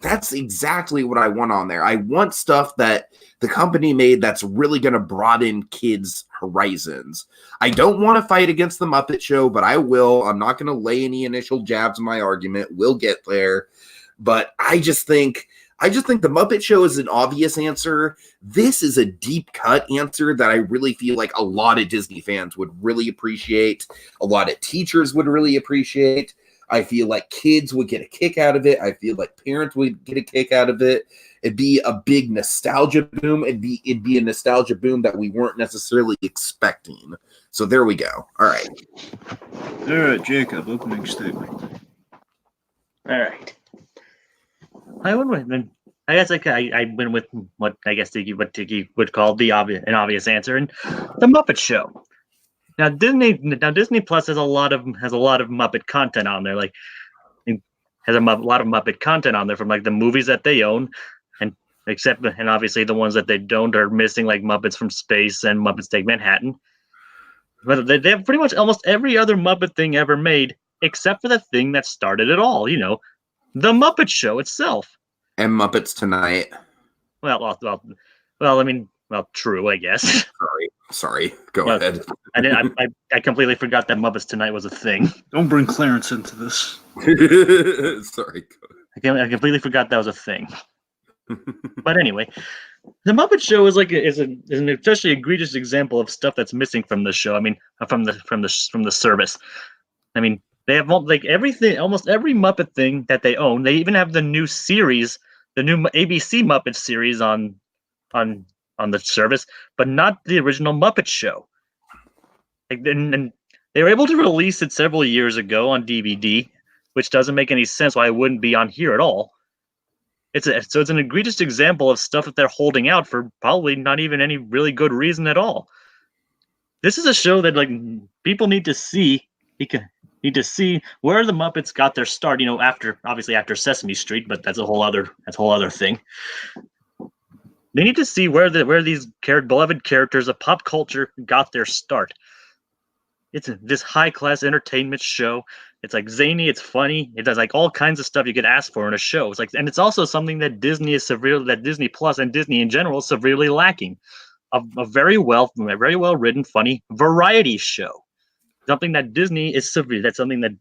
that's exactly what I want on there. I want stuff that the company made that's really going to broaden kids' horizons. I don't want to fight against the Muppet Show, but I will. I'm not going to lay any initial jabs in my argument. We'll get there. But I just think the Muppet Show is an obvious answer. This is a deep cut answer that I really feel like a lot of Disney fans would really appreciate. A lot of teachers would really appreciate. I feel like kids would get a kick out of it. I feel like parents would get a kick out of it. It'd be a big nostalgia boom. It'd be a nostalgia boom that we weren't necessarily expecting. So there we go. All right. All right, Jacob, opening statement. All right. I guess I went with what I guess Tiki would call an obvious answer, and the Muppet Show. Now Disney Plus has a lot of Muppet content on there. Like, it has a lot of Muppet content on there from like the movies that they own, and obviously the ones that they don't are missing, like Muppets from Space and Muppets Take Manhattan. But they have pretty much almost every other Muppet thing ever made, except for the thing that started it all. The Muppet Show itself. And Muppets Tonight. Well, true, I guess. Sorry. Go ahead. I completely forgot that Muppets Tonight was a thing. Don't bring Clarence into this. Sorry. I completely forgot that was a thing. But anyway, the Muppet Show is an especially egregious example of stuff that's missing from the show. I mean, from the service. I mean, they have like everything, almost every Muppet thing that they own. They even have the new series, the new ABC Muppet series on the service, but not the original Muppet Show. And they were able to release it several years ago on DVD, which doesn't make any sense why it wouldn't be on here at all. It's an egregious example of stuff that they're holding out for probably not even any really good reason at all. This is a show that like people need to see. Need to see where the Muppets got their start. After Sesame Street, but that's a whole other thing. They need to see where these beloved characters of pop culture got their start. It's this high-class entertainment show. It's like zany, it's funny, it does like all kinds of stuff you could ask for in a show. And it's also something that Disney Plus and Disney in general is severely lacking. A very well written, funny variety show. Something that Disney is severe. That's something that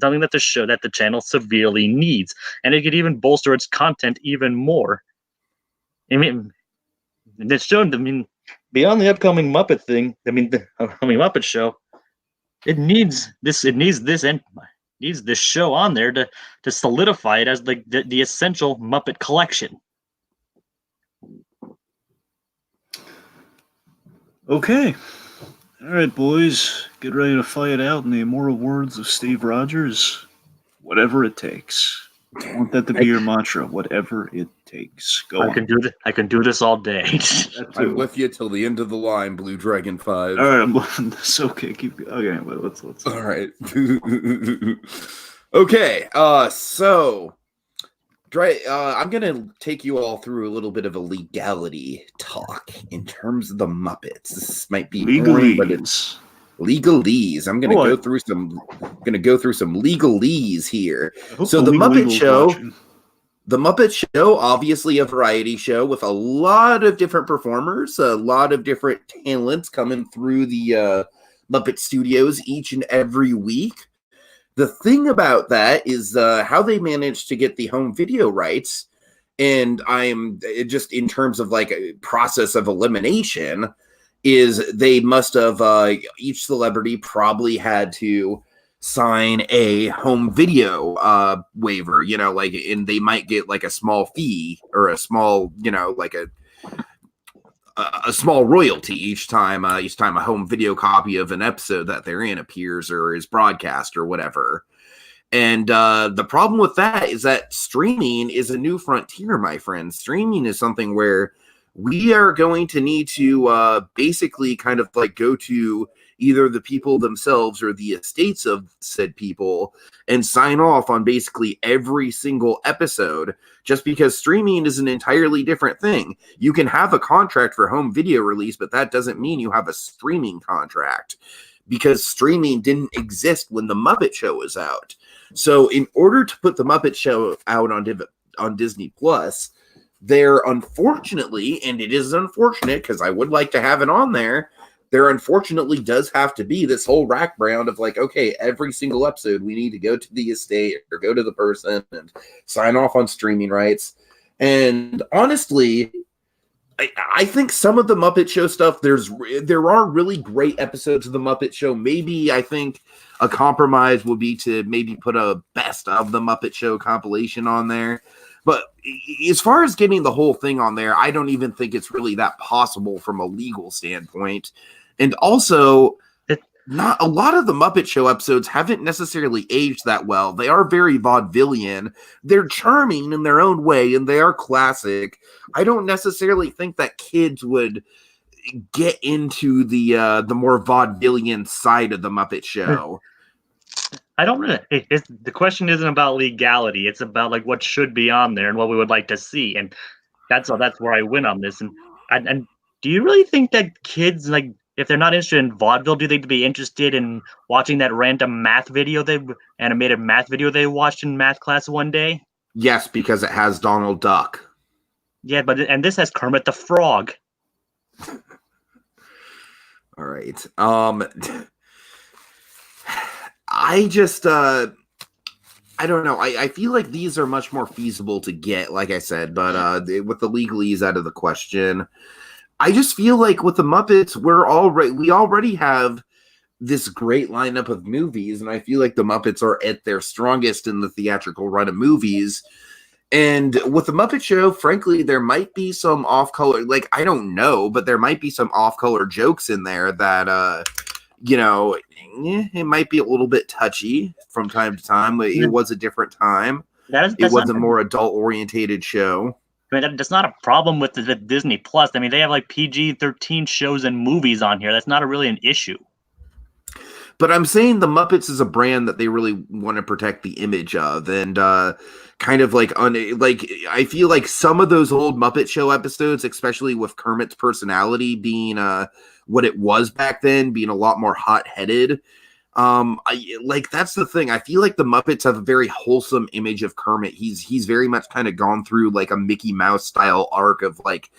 the channel severely needs, and it could even bolster its content even more. I mean, it's shown. Beyond the upcoming Muppet thing, the upcoming Muppet Show, it needs this show on there to solidify it as the essential Muppet collection. Okay. All right, boys, get ready to fight it out in the immortal words of Steve Rogers. Whatever it takes. I want that to be your mantra. Whatever it takes. Go on. I can do this all day. I'm with you till the end of the line, Blue Dragon 5. All right, I'm loving this. Okay, okay, well, let's. All right. Okay. So. I'm going to take you all through a little bit of a legality talk in terms of the Muppets. This might be boring, but it's legalese. I'm going to go through some legalese here. So the Muppet Show, obviously a variety show with a lot of different performers, a lot of different talents coming through the Muppet Studios each and every week. The thing about that is how they managed to get the home video rights. And I'm just in terms of like a process of elimination is they must have each celebrity probably had to sign a home video waiver, like, and they might get like a small fee or a small, like a small royalty each time a home video copy of an episode that they're in appears or is broadcast or whatever. And the problem with that is that streaming is a new frontier, my friend. Streaming is something where we are going to need to basically kind of like go to either the people themselves or the estates of said people and sign off on basically every single episode, just because streaming is an entirely different thing. You can have a contract for home video release, but that doesn't mean you have a streaming contract, because streaming didn't exist when the Muppet Show was out. So in order to put the Muppet Show out on Disney Plus, there unfortunately, and it is unfortunate because I would like to have it on there, there unfortunately does have to be this whole rack round of like, okay, every single episode we need to go to the estate or go to the person and sign off on streaming rights. And honestly, I think some of the Muppet Show stuff, there are really great episodes of the Muppet Show. Maybe I think a compromise would be to maybe put a best of the Muppet Show compilation on there. But as far as getting the whole thing on there, I don't even think it's really that possible from a legal standpoint. And also, not a lot of the Muppet Show episodes haven't necessarily aged that well. They are very vaudevillian. They're charming in their own way, and they are classic. I don't necessarily think that kids would get into the more vaudevillian side of the Muppet Show. I don't know. The question isn't about legality. It's about like what should be on there and what we would like to see, and that's where I win on this. And do you really think that kids, like, if they're not interested in vaudeville, do they be interested in watching that random animated math video they watched in math class one day? Yes, because it has Donald Duck. Yeah, and this has Kermit the Frog. All right. I just I don't know. I feel like these are much more feasible to get, like I said, but with the legalese out of the question, I just feel like with the Muppets, we already have this great lineup of movies, and I feel like the Muppets are at their strongest in the theatrical run of movies. And with the Muppet Show, frankly, there might be some off-color, like, I don't know, but there might be some off-color jokes in there that, it might be a little bit touchy from time to time. It was a different time. It was a more adult-orientated show. I mean, that's not a problem with the Disney Plus. I mean, they have like PG-13 shows and movies on here. That's not really an issue. But I'm saying the Muppets is a brand that they really want to protect the image of, and kind of like I feel like some of those old Muppet Show episodes, especially with Kermit's personality being what it was back then, being a lot more hot-headed. That's the thing. I feel like the Muppets have a very wholesome image of Kermit. He's very much kind of gone through like a Mickey Mouse style arc of like,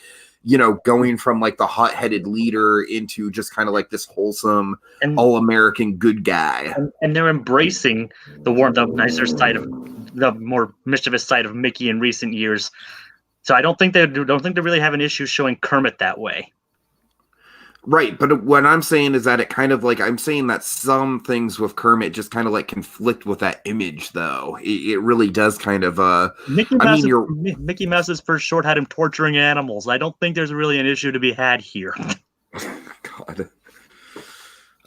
going from like the hot-headed leader into just kind of like this wholesome, all-American good guy. And they're embracing the nicer side of the more mischievous side of Mickey in recent years. So I don't think they really have an issue showing Kermit that way. Right, but what I'm saying is that it kind of like, I'm saying that some things with Kermit just kind of like conflict with that image, though. It really does kind of, Mickey Mouse's first short had him torturing animals. I don't think there's really an issue to be had here. God.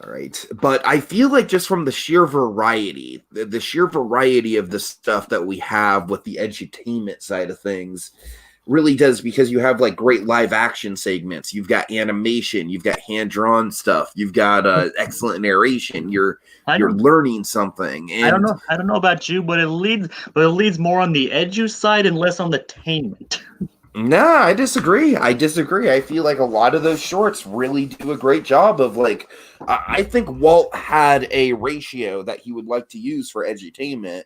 All right, but I feel like just from the sheer variety, the sheer variety of the stuff that we have with the edutainment side of things, really does, because you have like great live action segments, you've got animation, you've got hand-drawn stuff, you've got excellent narration, you're learning something. And I don't know about you, but it leads more on the edu side and less on the tainment. Nah, I disagree. I feel like a lot of those shorts really do a great job of like, I think Walt had a ratio that he would like to use for edutainment.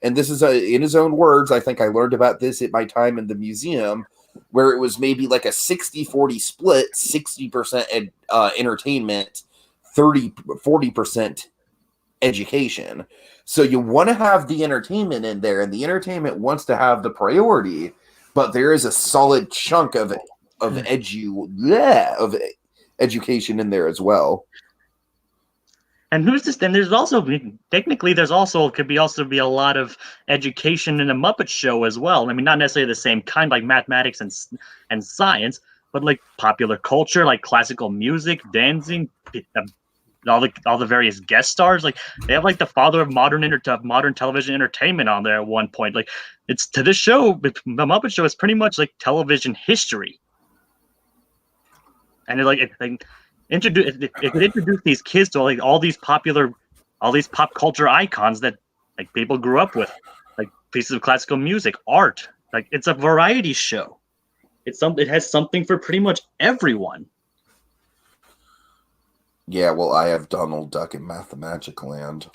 And this is in his own words. I think I learned about this at my time in the museum, where it was maybe like a 60-40 split, 60% entertainment, 40% education. So you want to have the entertainment in there, and the entertainment wants to have the priority, but there is a solid chunk of education in there as well. And who's this? And there's also technically could be a lot of education in a Muppet Show as well. I mean, not necessarily the same kind, like mathematics and science, but like popular culture, like classical music, dancing, all the various guest stars. Like they have like the father of modern television entertainment on there at one point. Like it's to this show, the Muppet Show is pretty much like television history, and it could introduce these kids to like all these pop culture icons that like people grew up with, like pieces of classical music, art. Like it's a variety show. It has something for pretty much everyone. Yeah, well, I have Donald Duck in Mathemagic Land.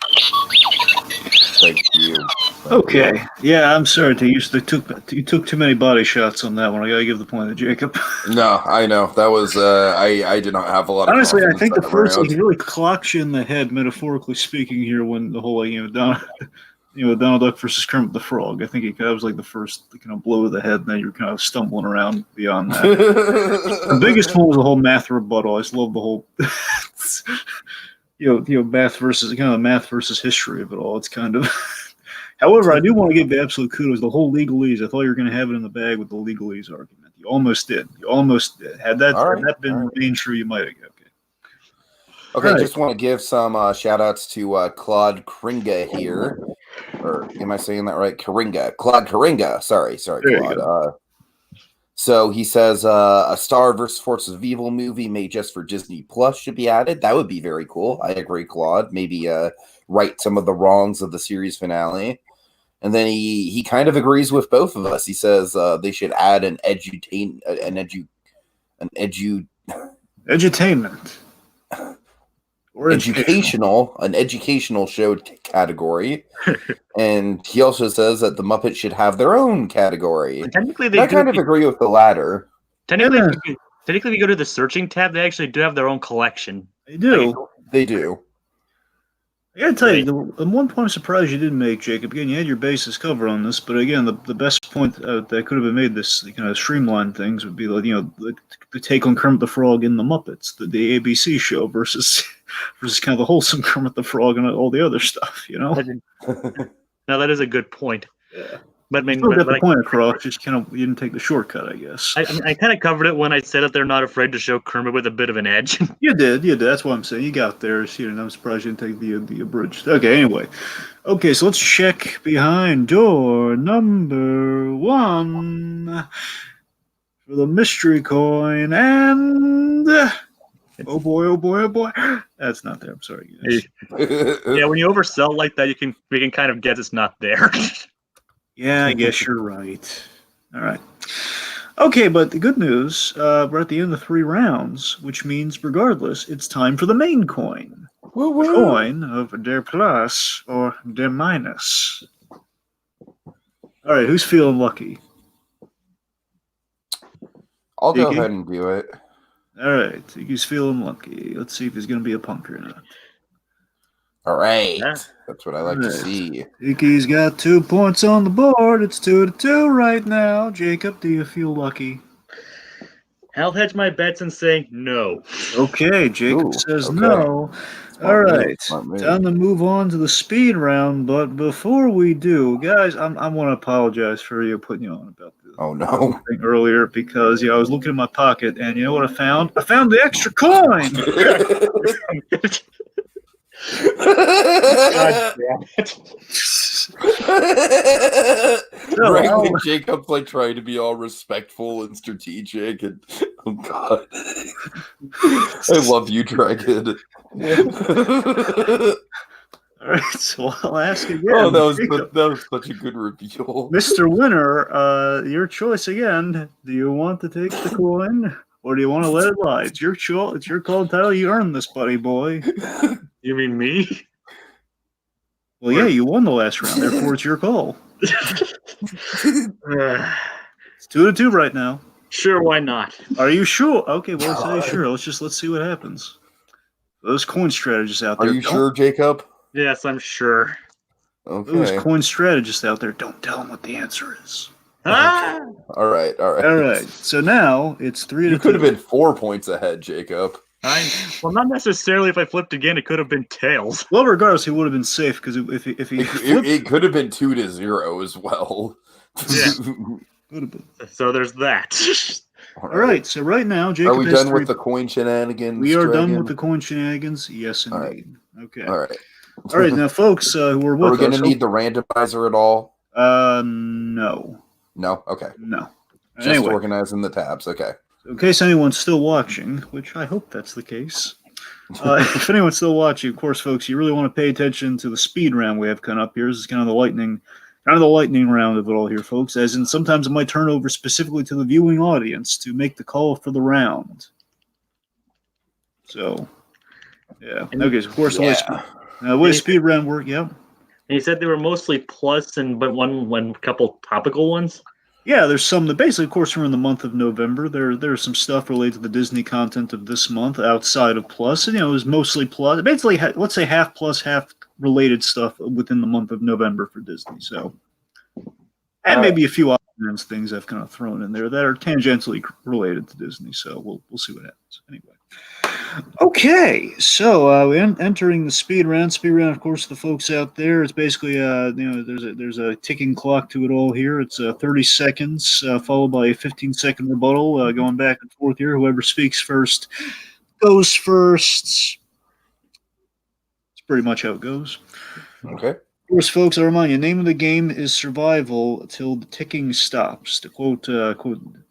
Thank you. Okay. Yeah, I'm sorry to you took too many body shots on that one. I gotta give the point to Jacob. No, I know. That was I did not have a lot of honestly, I think the first round. he really clocks you in the head, metaphorically speaking, here when the whole Donald Duck versus Kermit the Frog. I think that was like the first blow to the head, and then you're kind of stumbling around beyond that. The biggest one was the whole math rebuttal. I just love the whole math versus history of it all. It's kind of however, I do want to give the absolute kudos. The whole legalese, I thought you were going to have it in the bag with the legalese argument. You almost did. Had that been remained true, you might have. Okay, right. Just want to give some shout outs to Claude Kringa here. Or am I saying that right? Claude Kringa. Sorry, Claude. So he says a Star vs. Forces of Evil movie made just for Disney Plus should be added. That would be very cool. I agree, Claude. Maybe right some of the wrongs of the series finale. And then he kind of agrees with both of us. He says they should add an edutainment. Or an educational show category. And he also says that the Muppets should have their own category. Technically, I kind of agree with the latter. Technically, if you go to the searching tab, they actually do have their own collection. They do. They do. I gotta tell you, the one point I'm surprised you didn't make, Jacob. Again, you had your bases covered on this, but again, the best point that could have been made, this kind of streamlined things, would be like the take on Kermit the Frog in the Muppets, the ABC show versus kind of the wholesome Kermit the Frog and all the other stuff. Now that is a good point. Yeah. But I mean, got the point across. Just you didn't take the shortcut, I guess. I kind of covered it when I said that they're not afraid to show Kermit with a bit of an edge. You did. That's what I'm saying. You got there. I'm surprised you didn't take the abridged. Okay, anyway. Okay, so let's check behind door number 1 for the mystery coin, and oh boy, that's not there. I'm sorry, guys. Yeah, when you oversell like that, we can kind of guess it's not there. Yeah, I guess you're right. All right. Okay, but the good news, we're at the end of 3 rounds, which means, regardless, it's time for the main coin. Woo-woo. Coin of der plus or der minus. All right, who's feeling lucky? I'll go ahead and do it. All right, he's feeling lucky. Let's see if he's going to be a punk or not. All right. Yeah. That's what I like to see. Tiki's got 2 points on the board. It's 2-2 right now. Jacob, do you feel lucky? I'll hedge my bets and say no. Okay, Jacob says no. All right, time to move on to the speed round. But before we do, guys, I want to apologize for putting you on about this. Oh no! Thing earlier because I was looking in my pocket and you know what I found? I found the extra coin. God damn it. Right, and Jacob's like trying to be all respectful and strategic, and oh god, I love you, Dragon. All right, so I'll ask again. Oh, that was such a good reveal, Mr. Winner. Your choice again. Do you want to take the coin? Or do you want to let it lie? It's your call. It's your call title. You earned this, buddy boy. You mean me? Well, yeah, you won the last round. Therefore, it's your call. It's 2-2 right now. Sure, why not? Are you sure? Okay, well, let's say sure. Let's see what happens. Those coin strategists out Are there. you sure, Jacob? Yes, I'm sure. Okay. Those coin strategists out there, don't tell them what the answer is. Ah! All right. All right. So now it's 3 You to could have 2. been 4 points ahead, Jacob. Well, not necessarily. If I flipped again, it could have been tails. Well, regardless, he would have been safe because if he flipped, It could have been 2-0 as well. Yeah. would have been. So there's that. All right. So right now, Are Jacob we has done 3. with the coin shenanigans? We are done Dragon? with the coin shenanigans. Yes, All right. indeed. Okay. All right. All right. Now, folks who are Are with we going us. to need the randomizer at all? No. No? Okay. No. Just Anyway, organizing the tabs. Okay. in case anyone's still watching, which I hope that's the case. If anyone's still watching, of course, folks, you really want to pay attention to the speed round we have coming up here. This is kind of the lightning round of it all here, folks. As in, sometimes it might turn over specifically to the viewing audience to make the call for the round. So, yeah. Okay. So of course, the way speed round work. Yeah. And you said they were mostly plus and but one couple topical ones. Yeah, there's some that basically, of course, we're in the month of November. There's some stuff related to the Disney content of this month outside of Plus. And, it was mostly Plus. Basically, let's say half Plus, half related stuff within the month of November for Disney. So, and maybe a few other things I've kind of thrown in there that are tangentially related to Disney. So we'll see what happens. Anyway. Okay, so entering the speed round. Speed round, of course, the folks out there. It's basically there's a ticking clock to it all here. It's 30 seconds followed by a 15-second rebuttal, going back and forth here. Whoever speaks first goes first. That's pretty much how it goes. Okay. Of course, folks, I remind you, name of the game is survival till the ticking stops. To quote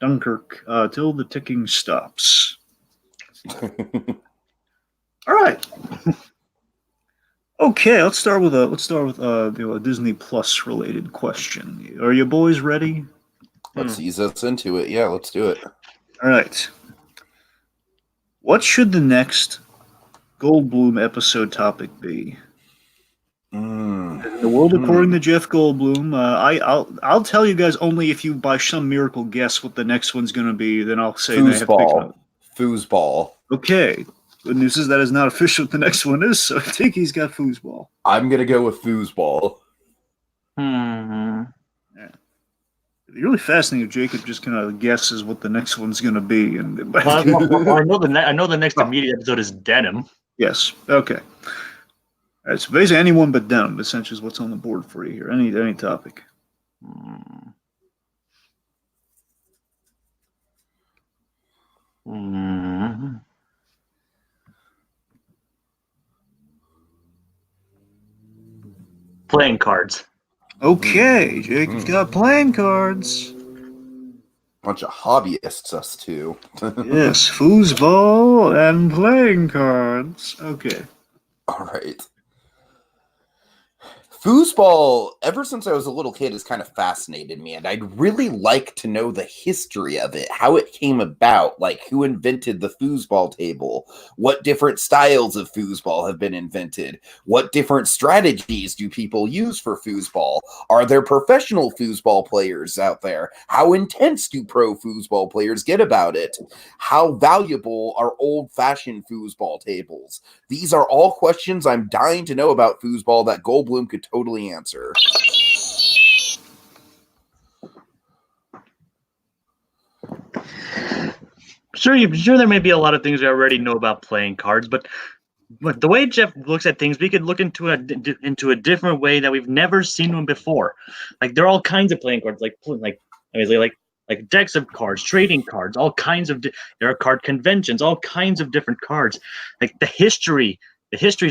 Dunkirk, till the ticking stops. All right. Okay, let's start with a Disney Plus related question. Are you boys ready? Let's ease us into it. Yeah, let's do it. All right. What should the next Goldblum episode topic be? In the world according to Jeff Goldblum, I'll tell you guys only if you by some miracle guess what the next one's going to be. Then I'll say Foosball. Foosball. Okay. Good news is that is not official what the next one is, so I think he's got foosball. I'm going to go with foosball. Hmm. Yeah. It'd be really fascinating if Jacob just kind of guesses what the next one's going to be. Well, I know the next immediate episode is denim. Yes. Okay. All right, so basically anyone but denim, essentially, is what's on the board for you here. Any topic. Playing cards. Okay, Jacob's got playing cards. Bunch of hobbyists, us two. Yes, foosball and playing cards. Okay. All right. Foosball, ever since I was a little kid, has kind of fascinated me, and I'd really like to know the history of it, how it came about, like who invented the foosball table, what different styles of foosball have been invented, what different strategies do people use for foosball, are there professional foosball players out there, how intense do pro foosball players get about it, how valuable are old-fashioned foosball tables? These are all questions I'm dying to know about foosball that Goldblum could totally answer. Sure, there may be a lot of things we already know about playing cards, but the way Jeff looks at things, we could look into a different way that we've never seen them before. Like there are all kinds of playing cards, like decks of cards, trading cards, all kinds of. There are card conventions, all kinds of different cards. Like the histories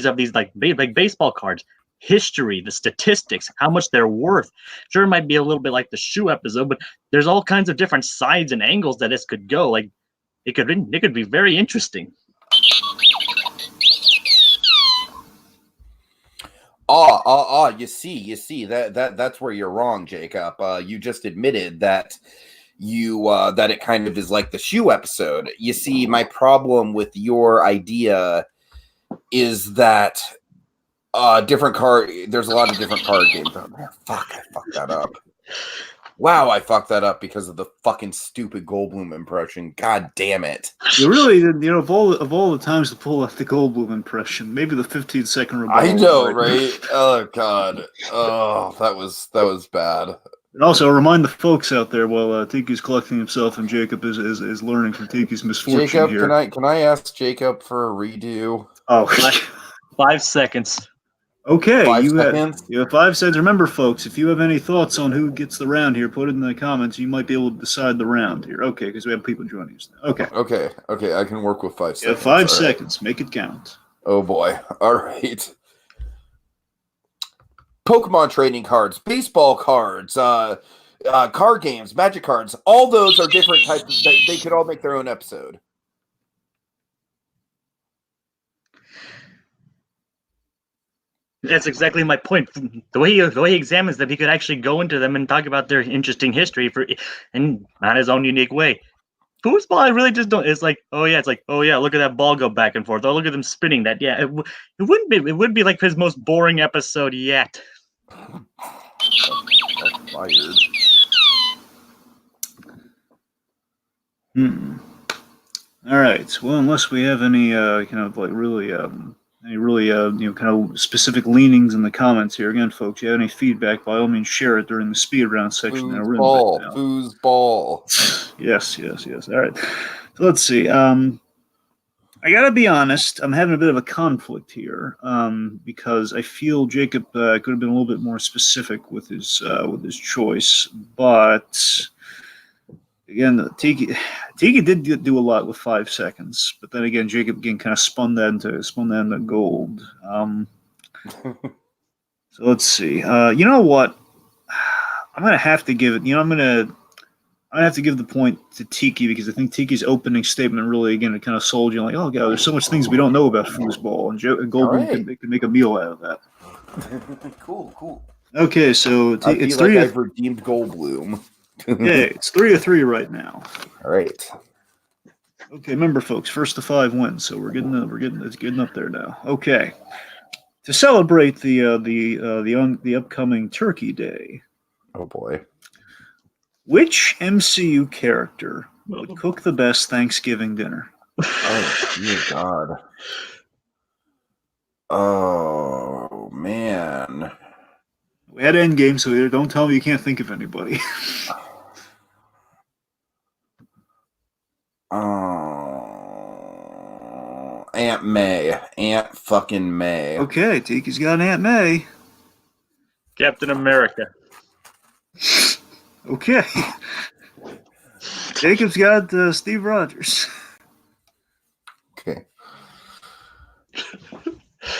of these like baseball cards. History, the statistics, how much they're worth. Sure, it might be a little bit like the shoe episode, but there's all kinds of different sides and angles that this could go. Like it could be very interesting. You see that's where you're wrong, Jacob. You just admitted that that it kind of is like the shoe episode. You see, my problem with your idea is that there's a lot of different card games out there. Fuck, I fucked that up. Wow, I fucked that up because of the fucking stupid Goldblum impression. God damn it. You really, of all the times to pull off the Goldblum impression, maybe the 15-second rebuttal. I know, right? Oh god. Oh, that was bad. And also, remind the folks out there while Tiki's collecting himself and Jacob is learning from Tiki's misfortune Jacob, here. can I ask Jacob for a redo? Oh, 5 seconds. okay. 5 You seconds? have 5 seconds. Remember, folks, if you have any thoughts on who gets the round here, put it in the comments. You might be able to decide the round here. Okay, because we have people joining us now. Okay. Okay, I can work with 5 seconds. You have 5 All right. seconds. Make it count. Oh boy. All right. Pokemon trading cards, baseball cards, card games, magic cards, all those are different types. They could all make their own episode. That's exactly my point. The way he examines them, he could actually go into them and talk about their interesting history in not his own unique way. Foosball, I really just don't. It's like, oh yeah, look at that ball go back and forth. Oh, look at them spinning that. Yeah, it would be like his most boring episode yet. That's fired. All right. Well, unless we have any kind of specific leanings in the comments here. Again, folks, you have any feedback, by all means, share it during the speed round section. Foosball. Yes. All right. So let's see. I gotta be honest. I'm having a bit of a conflict here because I feel Jacob could have been a little bit more specific with his choice, but again, Tiki did do a lot with 5 seconds, but then again, Jacob again kind of spun that into gold. So let's see. You know what? I'm gonna have to give it. I'm gonna have to give the point to Tiki because I think Tiki's opening statement really, again, it kind of sold you like, oh god, there's so much things we don't know about foosball, and Goldblum could make a meal out of that. Cool. Okay, so it's three. I've redeemed Goldblum. Yeah, it's 3-3 right now. All right. Okay, remember, folks, first to 5 wins, so it's getting up there now. Okay, to celebrate the upcoming Turkey Day. Oh boy. Which MCU character would cook the best Thanksgiving dinner? Oh dear God. Oh man. We had Endgame, so don't tell me you can't think of anybody. Aunt May. Aunt fucking May. Okay, Tiki's got Aunt May. Captain America. Okay. Jacob's got Steve Rogers. Okay.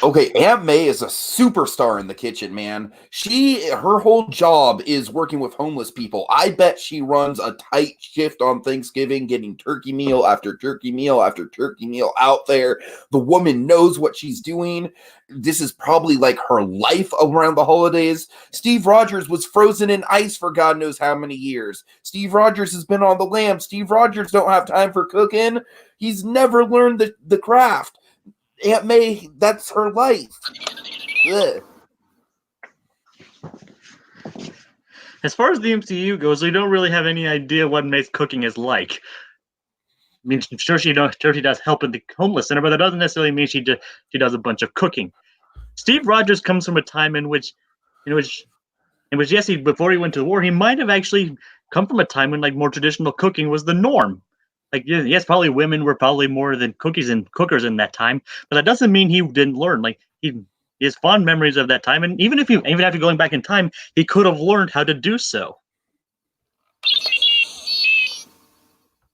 Okay, Aunt May is a superstar in the kitchen, man. Her whole job is working with homeless people. I bet she runs a tight shift on Thanksgiving, getting turkey meal after turkey meal after turkey meal out there. The woman knows what she's doing. This is probably like her life around the holidays. Steve Rogers was frozen in ice for God knows how many years. Steve Rogers has been on the lam. Steve Rogers don't have time for cooking. He's never learned the craft. Aunt May, that's her life. Ugh. As far as the MCU goes, we don't really have any idea what May's cooking is like. I mean, sure she does help at the homeless center, but that doesn't necessarily mean she does a bunch of cooking. Steve Rogers comes from a time in which yes, before he went to the war, he might have actually come from a time when like more traditional cooking was the norm. Like, yes, probably women were probably more than cookers in that time, but that doesn't mean he didn't learn. Like, he has fond memories of that time, and even after going back in time, he could have learned how to do so.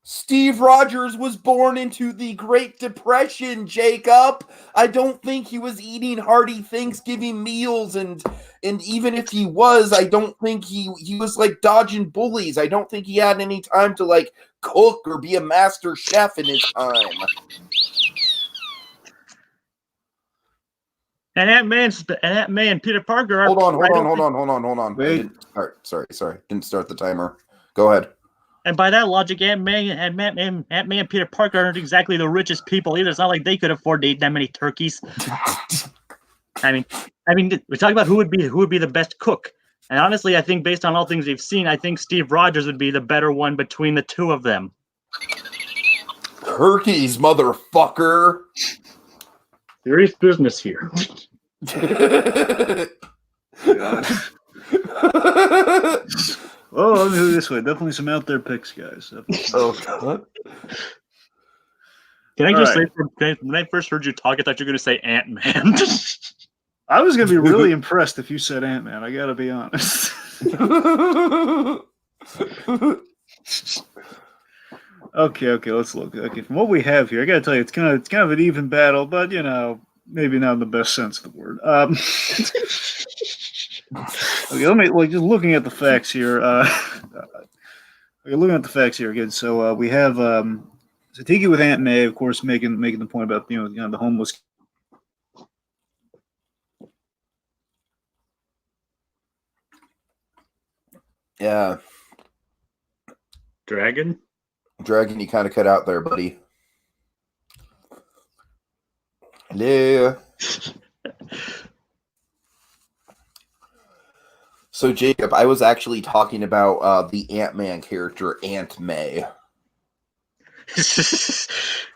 Steve Rogers was born into the Great Depression, Jacob. I don't think he was eating hearty Thanksgiving meals, and even if he was, I don't think he was like dodging bullies. I don't think he had any time to like cook or be a master chef in his time. And Aunt May and Peter Parker are. Hold on. Wait. Sorry. Didn't start the timer. Go ahead. And by that logic, Aunt May and Peter Parker aren't exactly the richest people either. It's not like they could afford to eat that many turkeys. I mean, we talk about who would be the best cook. And honestly, I think based on all things we've seen, I think Steve Rogers would be the better one between the two of them. Turkeys, motherfucker. Serious business here. God. Oh, let me do it this way. Definitely some out there picks, guys. Oh, God. Can I All just right. say, when I first heard you talk, I thought you were going to say Ant-Man. I was going to be really impressed if you said Ant-Man. I got to be honest. Okay, let's look. Okay, from what we have here, I got to tell you, it's kind of an even battle, but maybe not in the best sense of the word. Okay, let me just looking at the facts here. Okay, looking at the facts here again. So we have Tiki with Aunt May, of course, making the point about the homeless. Yeah. Dragon, you kind of cut out there, buddy. Hello. So, Jacob, I was actually talking about the Ant-Man character, Aunt May.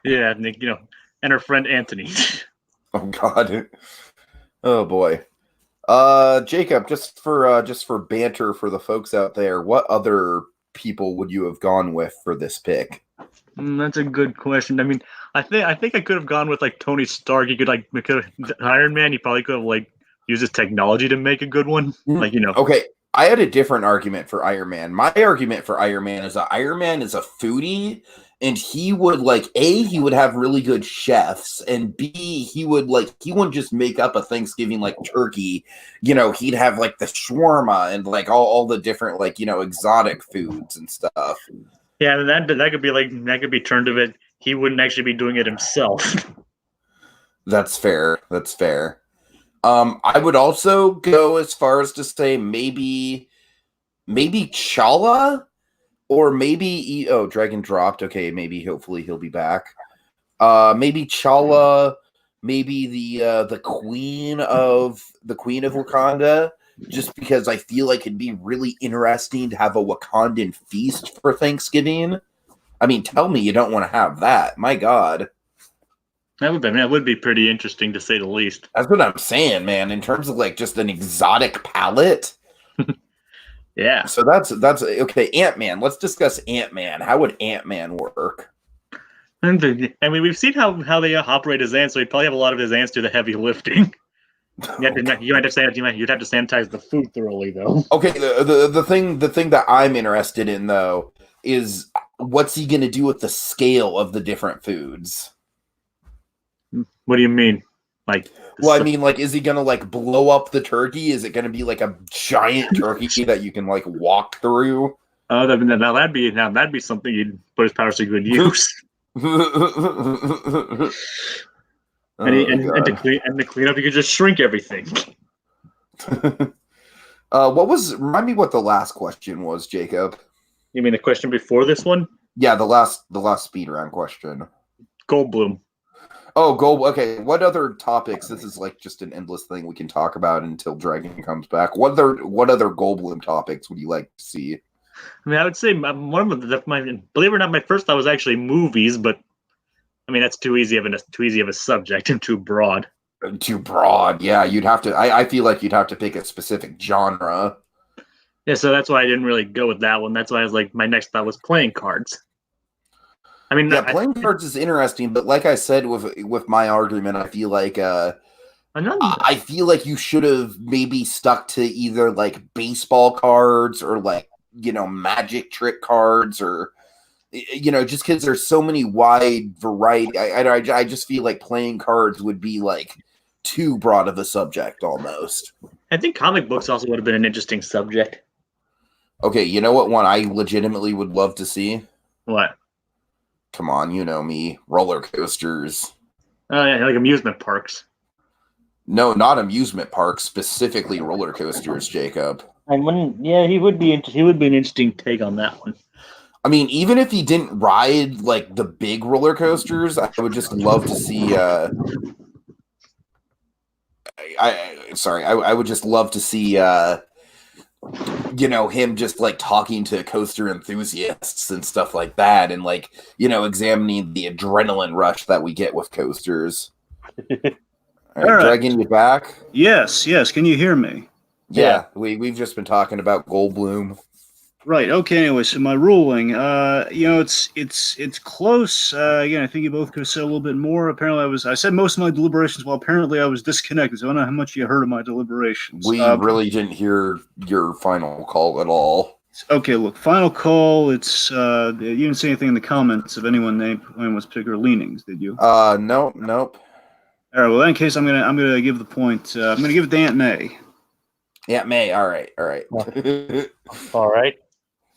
yeah, Nick, and her friend Anthony. Oh, God. Oh, boy. Jacob, just for banter for the folks out there, what other people would you have gone with for this pick? That's a good question. I mean, I think I could have gone with like Tony Stark. He could Iron Man. He probably could have used his technology to make a good one. Okay, I had a different argument for Iron Man. My argument for Iron Man is that Iron Man is a foodie, and he would he would have really good chefs, and B, he wouldn't just make up a Thanksgiving turkey. He'd have the shawarma and all the different exotic foods and stuff. Yeah, that could be turned of it. He wouldn't actually be doing it himself. That's fair. I would also go as far as to say maybe Chala, or maybe Dragon dropped. Okay, hopefully he'll be back. Maybe Chala, maybe the Queen of Wakanda, just because I feel like it'd be really interesting to have a Wakandan feast for Thanksgiving. I mean, tell me you don't want to have that. My God. That would be pretty interesting to say the least. That's what I'm saying, man. In terms of just an exotic palate. Yeah. So that's okay. Ant-Man. Let's discuss Ant-Man. How would Ant-Man work? I mean, we've seen how they operate his ants, so he'd probably have a lot of his ants do the heavy lifting. You'd have to sanitize the food thoroughly, though. Okay. The thing that I'm interested in though is what's he gonna do with the scale of the different foods? What do you mean? Is he gonna blow up the turkey? Is it gonna be a giant turkey that you can walk through? Oh, that'd be something he'd put his powers to good use. And to clean up, you could just shrink everything. Remind me what the last question was, Jacob? You mean the question before this one? Yeah, the last speed round question. Goldblum. Oh, okay. What other topics? This is just an endless thing we can talk about until Dragon comes back. What other Goldblum topics would you like to see? I mean, I would say one of believe it or not, my first thought was actually movies, but I mean that's too easy of a subject and too broad. Too broad, yeah. You'd have to. I feel like you'd have to pick a specific genre. Yeah, so that's why I didn't really go with that one. That's why I was my next thought was playing cards. I mean, playing cards is interesting, but like I said with my argument, I feel like you should have maybe stuck to either baseball cards or magic trick cards, or just because there's so many wide variety. I just feel like playing cards would be too broad of a subject almost. I think comic books also would have been an interesting subject. Okay, you know what one I legitimately would love to see? What? Come on, you know me. Roller coasters. Oh, yeah, amusement parks. No, not amusement parks. Specifically roller coasters, Jacob. He would be. He would be an interesting take on that one. I mean, even if he didn't ride the big roller coasters, I would just love to see. I would just love to see him just like talking to coaster enthusiasts and stuff like that, and like, examining the adrenaline rush that we get with coasters. All right, Dragging you back. Yes. Can you hear me? Yeah. We've just been talking about Goldblum. Right. Okay. Anyway, so my ruling, it's close. Again, I think you both could have said a little bit more. Apparently, I said most of my deliberations. Well, apparently, I was disconnected. So I don't know how much you heard of my deliberations. We really didn't hear your final call at all. Okay. Look, final call. It's you didn't say anything in the comments of anyone's particular leanings, did you? Nope. All right. Well, in that case, I'm gonna give the point. I'm gonna give it to Aunt May. Aunt May. All right. All right. All right.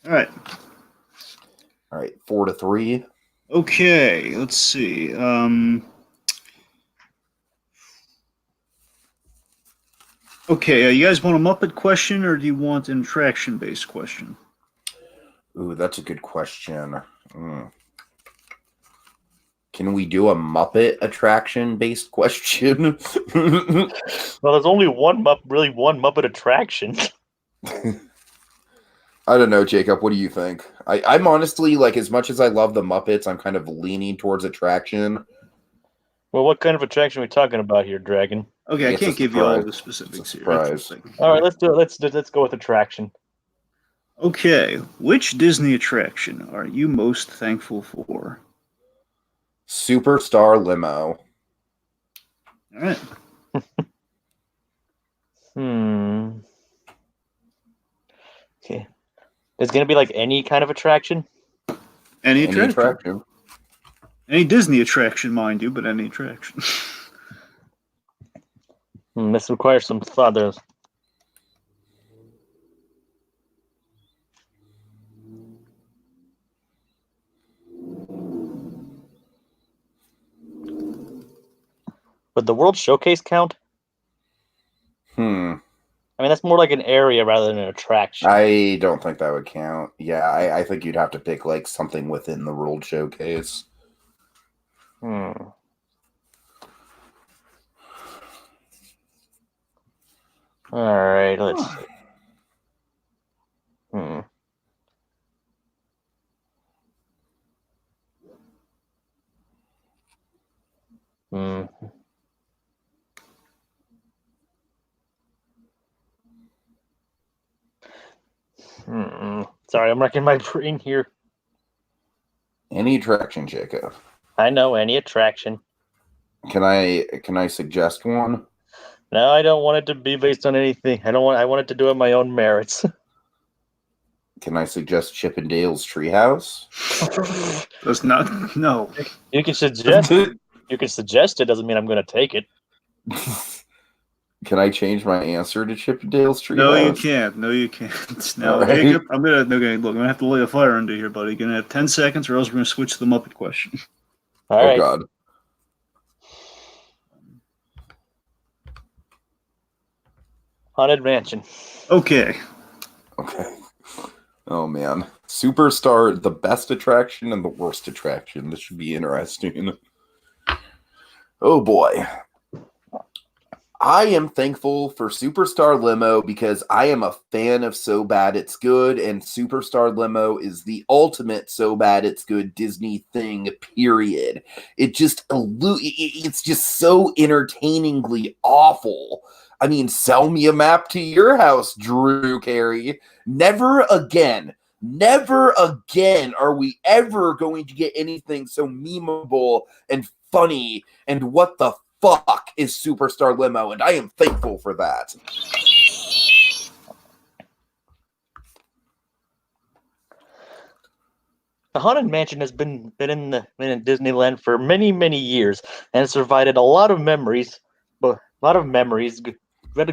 All right. 4-3. Okay. Let's see. Okay. You guys want a Muppet question, or do you want an attraction-based question? Ooh, that's a good question. Can we do a Muppet attraction-based question? Well, there's only one Muppet attraction. I don't know, Jacob. What do you think? I'm honestly, like, as much as I love the Muppets, I'm kind of leaning towards attraction. Well, what kind of attraction are we talking about here, Dragon? Okay, It's I can't a give you all surprise. the specifics here. Surprise. All right, let's do it. Let's go with attraction. Okay, which Disney attraction are you most thankful for? Superstar Limo. All right. Okay. It's gonna be like any kind of attraction. Any attraction. Any Disney attraction, mind you, but any attraction. This requires some thought. Would the World Showcase count? I mean, that's more like an area rather than an attraction. I don't think that would count. Yeah, I think you'd have to pick like something within the World Showcase. All right, let's see. Sorry, I'm wrecking my brain here. Any attraction, Jacob. I know any attraction. Can I suggest one? No, I don't want it to be based on anything. I want it to do it on my own merits. Can I suggest Chippendale's Treehouse? That's not. No. You can suggest. You can suggest it. Doesn't mean I'm going to take it. Can I change my answer to Chippendale's Treehouse? No, you can't. No, you can't. No, right. Jacob, I'm gonna have to lay a fire under here, buddy. You're gonna have 10 seconds, or else we're gonna switch to the Muppet question. All right. God. Haunted Mansion. Okay. Oh man. Superstar, the best attraction and the worst attraction. This should be interesting. Oh boy. I am thankful for Superstar Limo because I am a fan of So Bad It's Good, and Superstar Limo is the ultimate So Bad It's Good Disney thing, period. It's just so entertainingly awful. I mean, sell me a map to your house, Drew Carey. Never again are we ever going to get anything so memeable and funny, and what the fuck is Superstar Limo, and I am thankful for that. The Haunted Mansion has been in Disneyland for many, many years, and it's provided a lot of memories.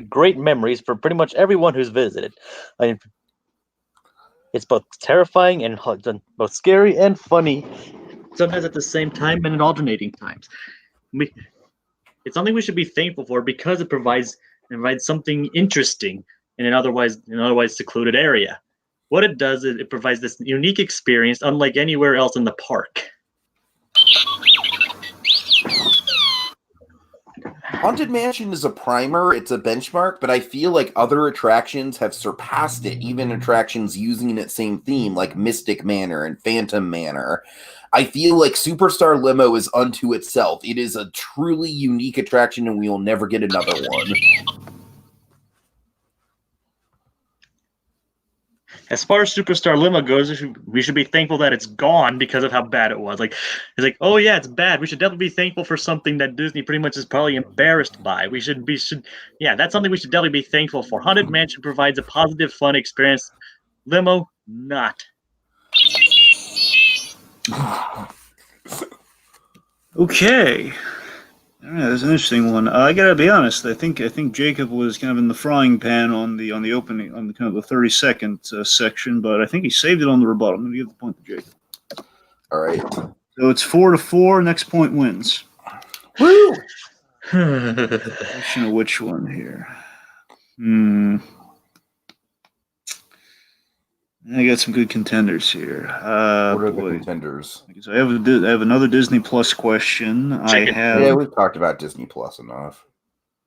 Great memories for pretty much everyone who's visited. I mean, it's both terrifying and both scary and funny, sometimes at the same time and in alternating times. It's something we should be thankful for because it provides something interesting in an otherwise secluded area. What it does is it provides this unique experience unlike anywhere else in the park. Haunted Mansion is a primer, it's a benchmark, but I feel like other attractions have surpassed it, even attractions using that same theme, like Mystic Manor and Phantom Manor. I feel like Superstar Limo is unto itself. It is a truly unique attraction, and we will never get another one. As far as Superstar Limo goes, we should be thankful that it's gone because of how bad it was. Like, it's like, oh yeah, it's bad. We should definitely be thankful for something that Disney pretty much is probably embarrassed by. Yeah, that's something we should definitely be thankful for. Haunted Mansion provides a positive, fun experience. Limo, not. Okay. All right, that's an interesting one. I gotta be honest. I think Jacob was kind of in the frying pan on the opening, on the kind of the 30-second section, but I think he saved it on the rebuttal. I'm gonna give the point to Jacob. All right. So it's 4-4. Next point wins. Woo! Question of which one here? I got some good contenders here. What are the contenders? So I have another Disney Plus question. Yeah, we've talked about Disney Plus enough.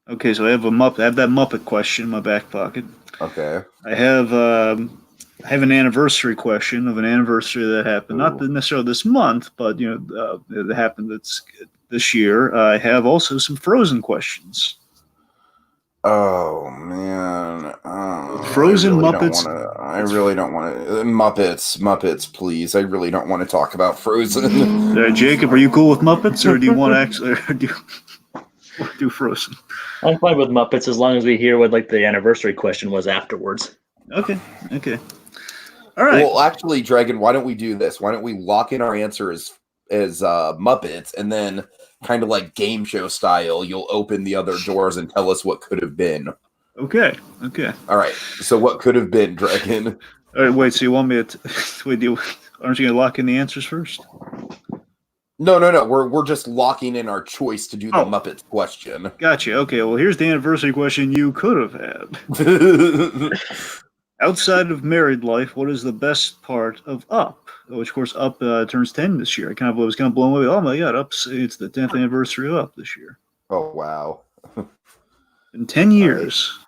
Okay, so I have that Muppet question in my back pocket. Okay. I have an anniversary question of an anniversary that happened, not necessarily this month, but it happened this year. I have also some Frozen questions. Oh man, Frozen Muppets. I really don't want to. Muppets, please. I really don't want to talk about Frozen. Jacob, are you cool with Muppets, or do you want to actually do Frozen? I'm fine with Muppets as long as we hear what like the anniversary question was afterwards. Okay. All right. Well, actually, Dragon, why don't we do this? Why don't we lock in our answer as Muppets, and then kind of like game show style, you'll open the other doors and tell us what could have been. Okay. All right. So what could have been, Dragon? All right, wait, so you want me to aren't you going to lock in the answers first? No. We're just locking in our choice to do the Muppets question. Gotcha. Okay, well, here's the anniversary question you could have had. Outside of married life, what is the best part of Up? Which, of course, Up turns 10 this year. I was kind of blown away. Oh my God, it's the 10th anniversary of Up this year. Oh wow! In 10 years.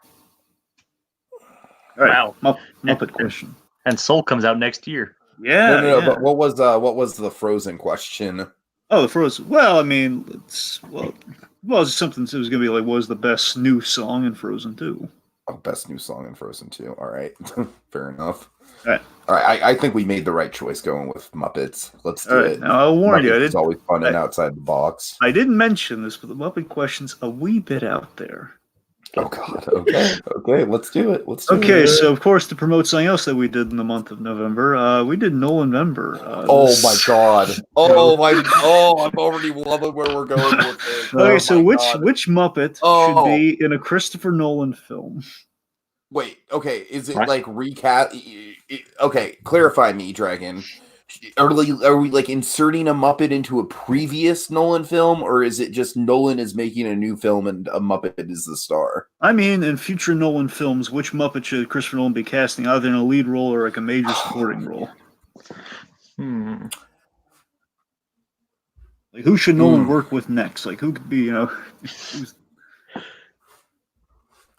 All right. Wow. Muppet question. And Soul comes out next year. Yeah. No. But what was the Frozen question? Oh, the Frozen. Well, I mean, it's something that was going to be like, what was the best new song in Frozen 2? Oh, best new song in Frozen 2. All right. Fair enough. All right. I think we made the right choice going with Muppets. Let's do it. Now, I'll warn you. It's always fun and outside the box. I didn't mention this, but the Muppet question's a wee bit out there. Oh, God. Okay. Let's do it. Okay, so, of course, to promote something else that we did in the month of November, we did Nolanvember. My God. I'm already loving where we're going with this. Okay, so which Muppet should be in a Christopher Nolan film? Wait, okay, is it like recap? Okay, clarify me, Dragon. Are we like inserting a Muppet into a previous Nolan film, or is it just Nolan is making a new film and a Muppet is the star? I mean, in future Nolan films, which Muppet should Christopher Nolan be casting, either in a lead role or like a major supporting role? Like, who should Nolan work with next? Like, who could be, who's...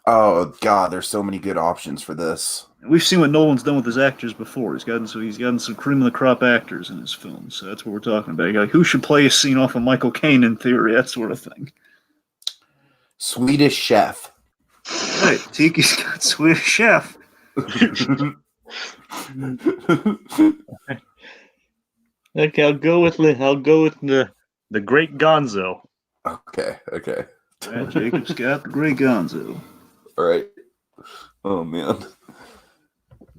Oh God, there's so many good options for this. We've seen what Nolan's done with his actors before. He's gotten some cream of the crop actors in his films. So that's what we're talking about. Like, who should play a scene off of Michael Caine in theory, that sort of thing. Swedish Chef. Right, Tiki's got Swedish Chef. Okay, I'll go with the Great Gonzo. Okay. Right, Jacob's got the Great Gonzo. All right. Oh man.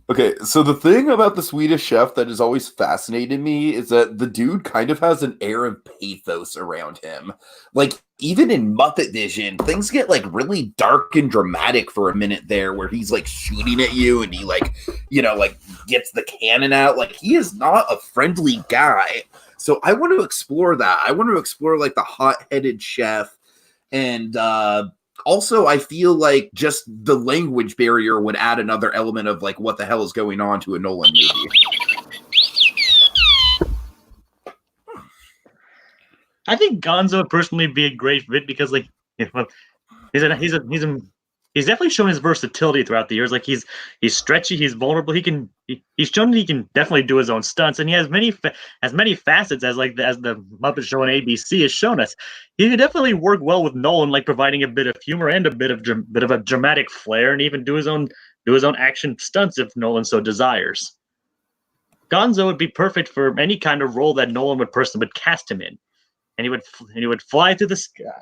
Okay, so the thing about the Swedish Chef that has always fascinated me is that the dude kind of has an air of pathos around him. Like, even in Muppet Vision, things get like really dark and dramatic for a minute there where he's like shooting at you and he like gets the cannon out. Like, he is not a friendly guy. So I want to explore that. I want to explore like the hot-headed chef, and also, I feel like just the language barrier would add another element of like what the hell is going on to a Nolan movie. I think Gonzo would personally be a great fit because like Well, he's definitely shown his versatility throughout the years. Like he's stretchy, he's vulnerable. He's shown that he can definitely do his own stunts, and he has many facets as the Muppet Show on ABC has shown us. He can definitely work well with Nolan, like providing a bit of humor and a bit of a dramatic flair, and even do his own action stunts if Nolan so desires. Gonzo would be perfect for any kind of role that Nolan would cast him in, and he would fly through the sky.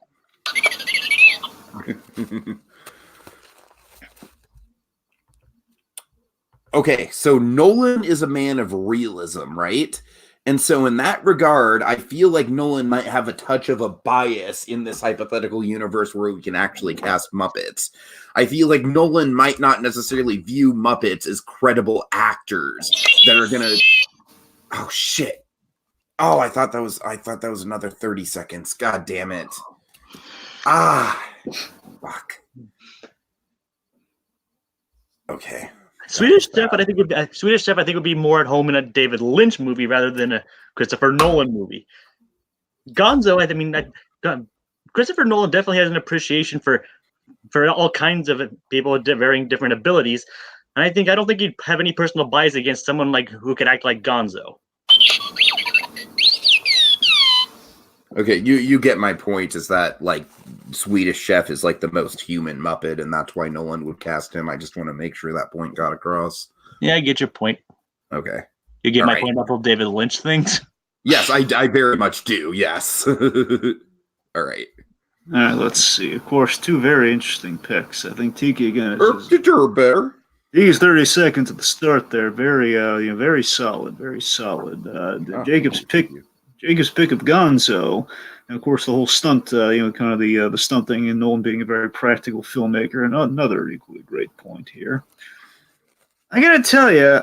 Okay, so Nolan is a man of realism, right? And so in that regard, I feel like Nolan might have a touch of a bias in this hypothetical universe where we can actually cast Muppets. I feel like Nolan might not necessarily view Muppets as credible actors that are gonna. Oh shit! Oh, I thought that was another 30 seconds. God damn it! Ah, fuck. Okay. Swedish Chef, I think would be more at home in a David Lynch movie rather than a Christopher Nolan movie. Gonzo, Christopher Nolan definitely has an appreciation for all kinds of people with varying different abilities, and I don't think he'd have any personal bias against someone who could act like Gonzo. Okay, you get my point. Is that Swedish Chef is the most human Muppet, and that's why Nolan would cast him. I just want to make sure that point got across. Yeah, I get your point. Okay, you get my point about the David Lynch things. Yes, I very much do. Yes. All right. All right, let's see. Of course, two very interesting picks. I think Tiki again better. He's 30 seconds at the start there. Very, very solid. Very solid. Jacob's pick of Gonzo, and of course the whole stunt, kind of the stunt thing, and Nolan being a very practical filmmaker, and another equally great point here. I gotta tell you,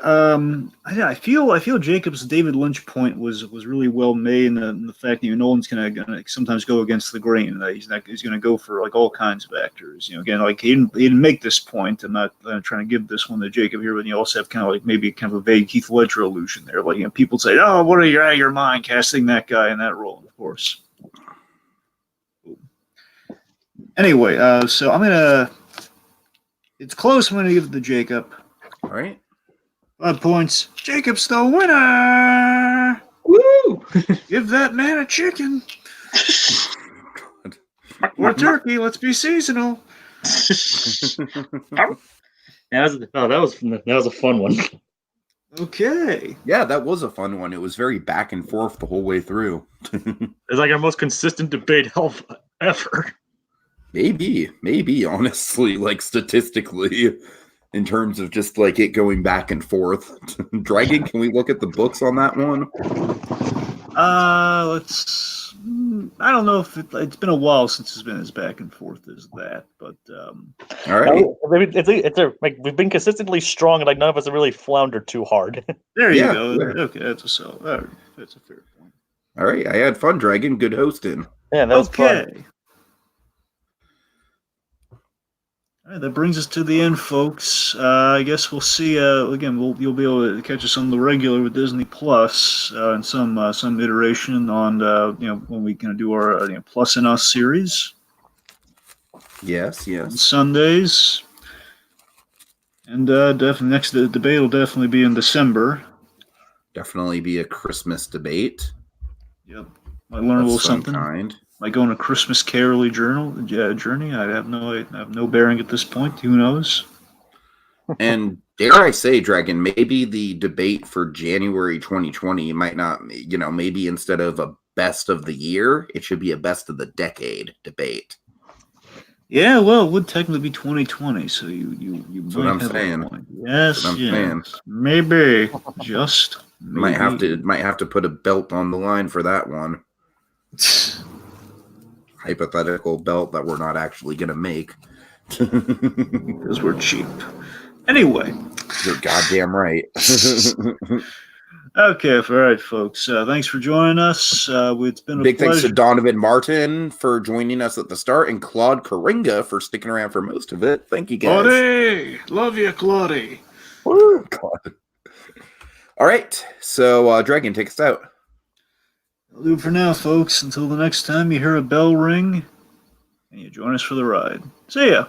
I feel Jacob's David Lynch point was really well made, and the fact that Nolan's gonna sometimes go against the grain. He's gonna go for all kinds of actors. Again, he didn't make this point. I'm not trying to give this one to Jacob here, but you also have kind of maybe kind of a vague Heath Ledger illusion there. People say, "Oh, what are you out of your mind casting that guy in that role?" Of course. Anyway, so I'm gonna. It's close. I'm gonna give it to Jacob. All right. 5 points. Jacob's the winner. Woo! Give that man a chicken. Or turkey. Let's be seasonal. That was a fun one. Okay. Yeah, that was a fun one. It was very back and forth the whole way through. It's our most consistent debate ever. Maybe, honestly, statistically. In terms of just it going back and forth. Dragon, can we look at the books on that one? Let's. I don't know if it's been a while since it's been as back and forth as that, but all right. We've been consistently strong, and none of us have really floundered too hard. There you go. Fair. Okay, that's a solid. That's a fair point. All right, I had fun, Dragon. Good hosting. Yeah, that was fun. All right, that brings us to the end, folks. I guess we'll see. Again, you'll be able to catch us on the regular with Disney Plus and some iteration on when we can do our Plus in Us series. Yes. On Sundays, and definitely next debate will definitely be in December. Definitely be a Christmas debate. Yep, might learn a little something. Might go on a Christmas caroling journey. I have no bearing at this point. Who knows? And dare I say, Dragon, maybe the debate for January 2020 might not, maybe instead of a best of the year, it should be a best of the decade debate. Yeah, well, it would technically be 2020, so you That's what I'm saying. A point. Yes, maybe just maybe. Might have to put a belt on the line for that one. Hypothetical belt that we're not actually going to make. Because we're cheap. Anyway. You're goddamn right. Okay, all right, folks. Thanks for joining us. It's been a big pleasure. Thanks to Donovan Martin for joining us at the start, and Claude Karinga for sticking around for most of it. Thank you, guys. Claude! Love you, Claude. Woo, Claude. All right, so Dragon, take us out. I'll do it for now, folks. Until the next time you hear a bell ring, and you join us for the ride. See ya!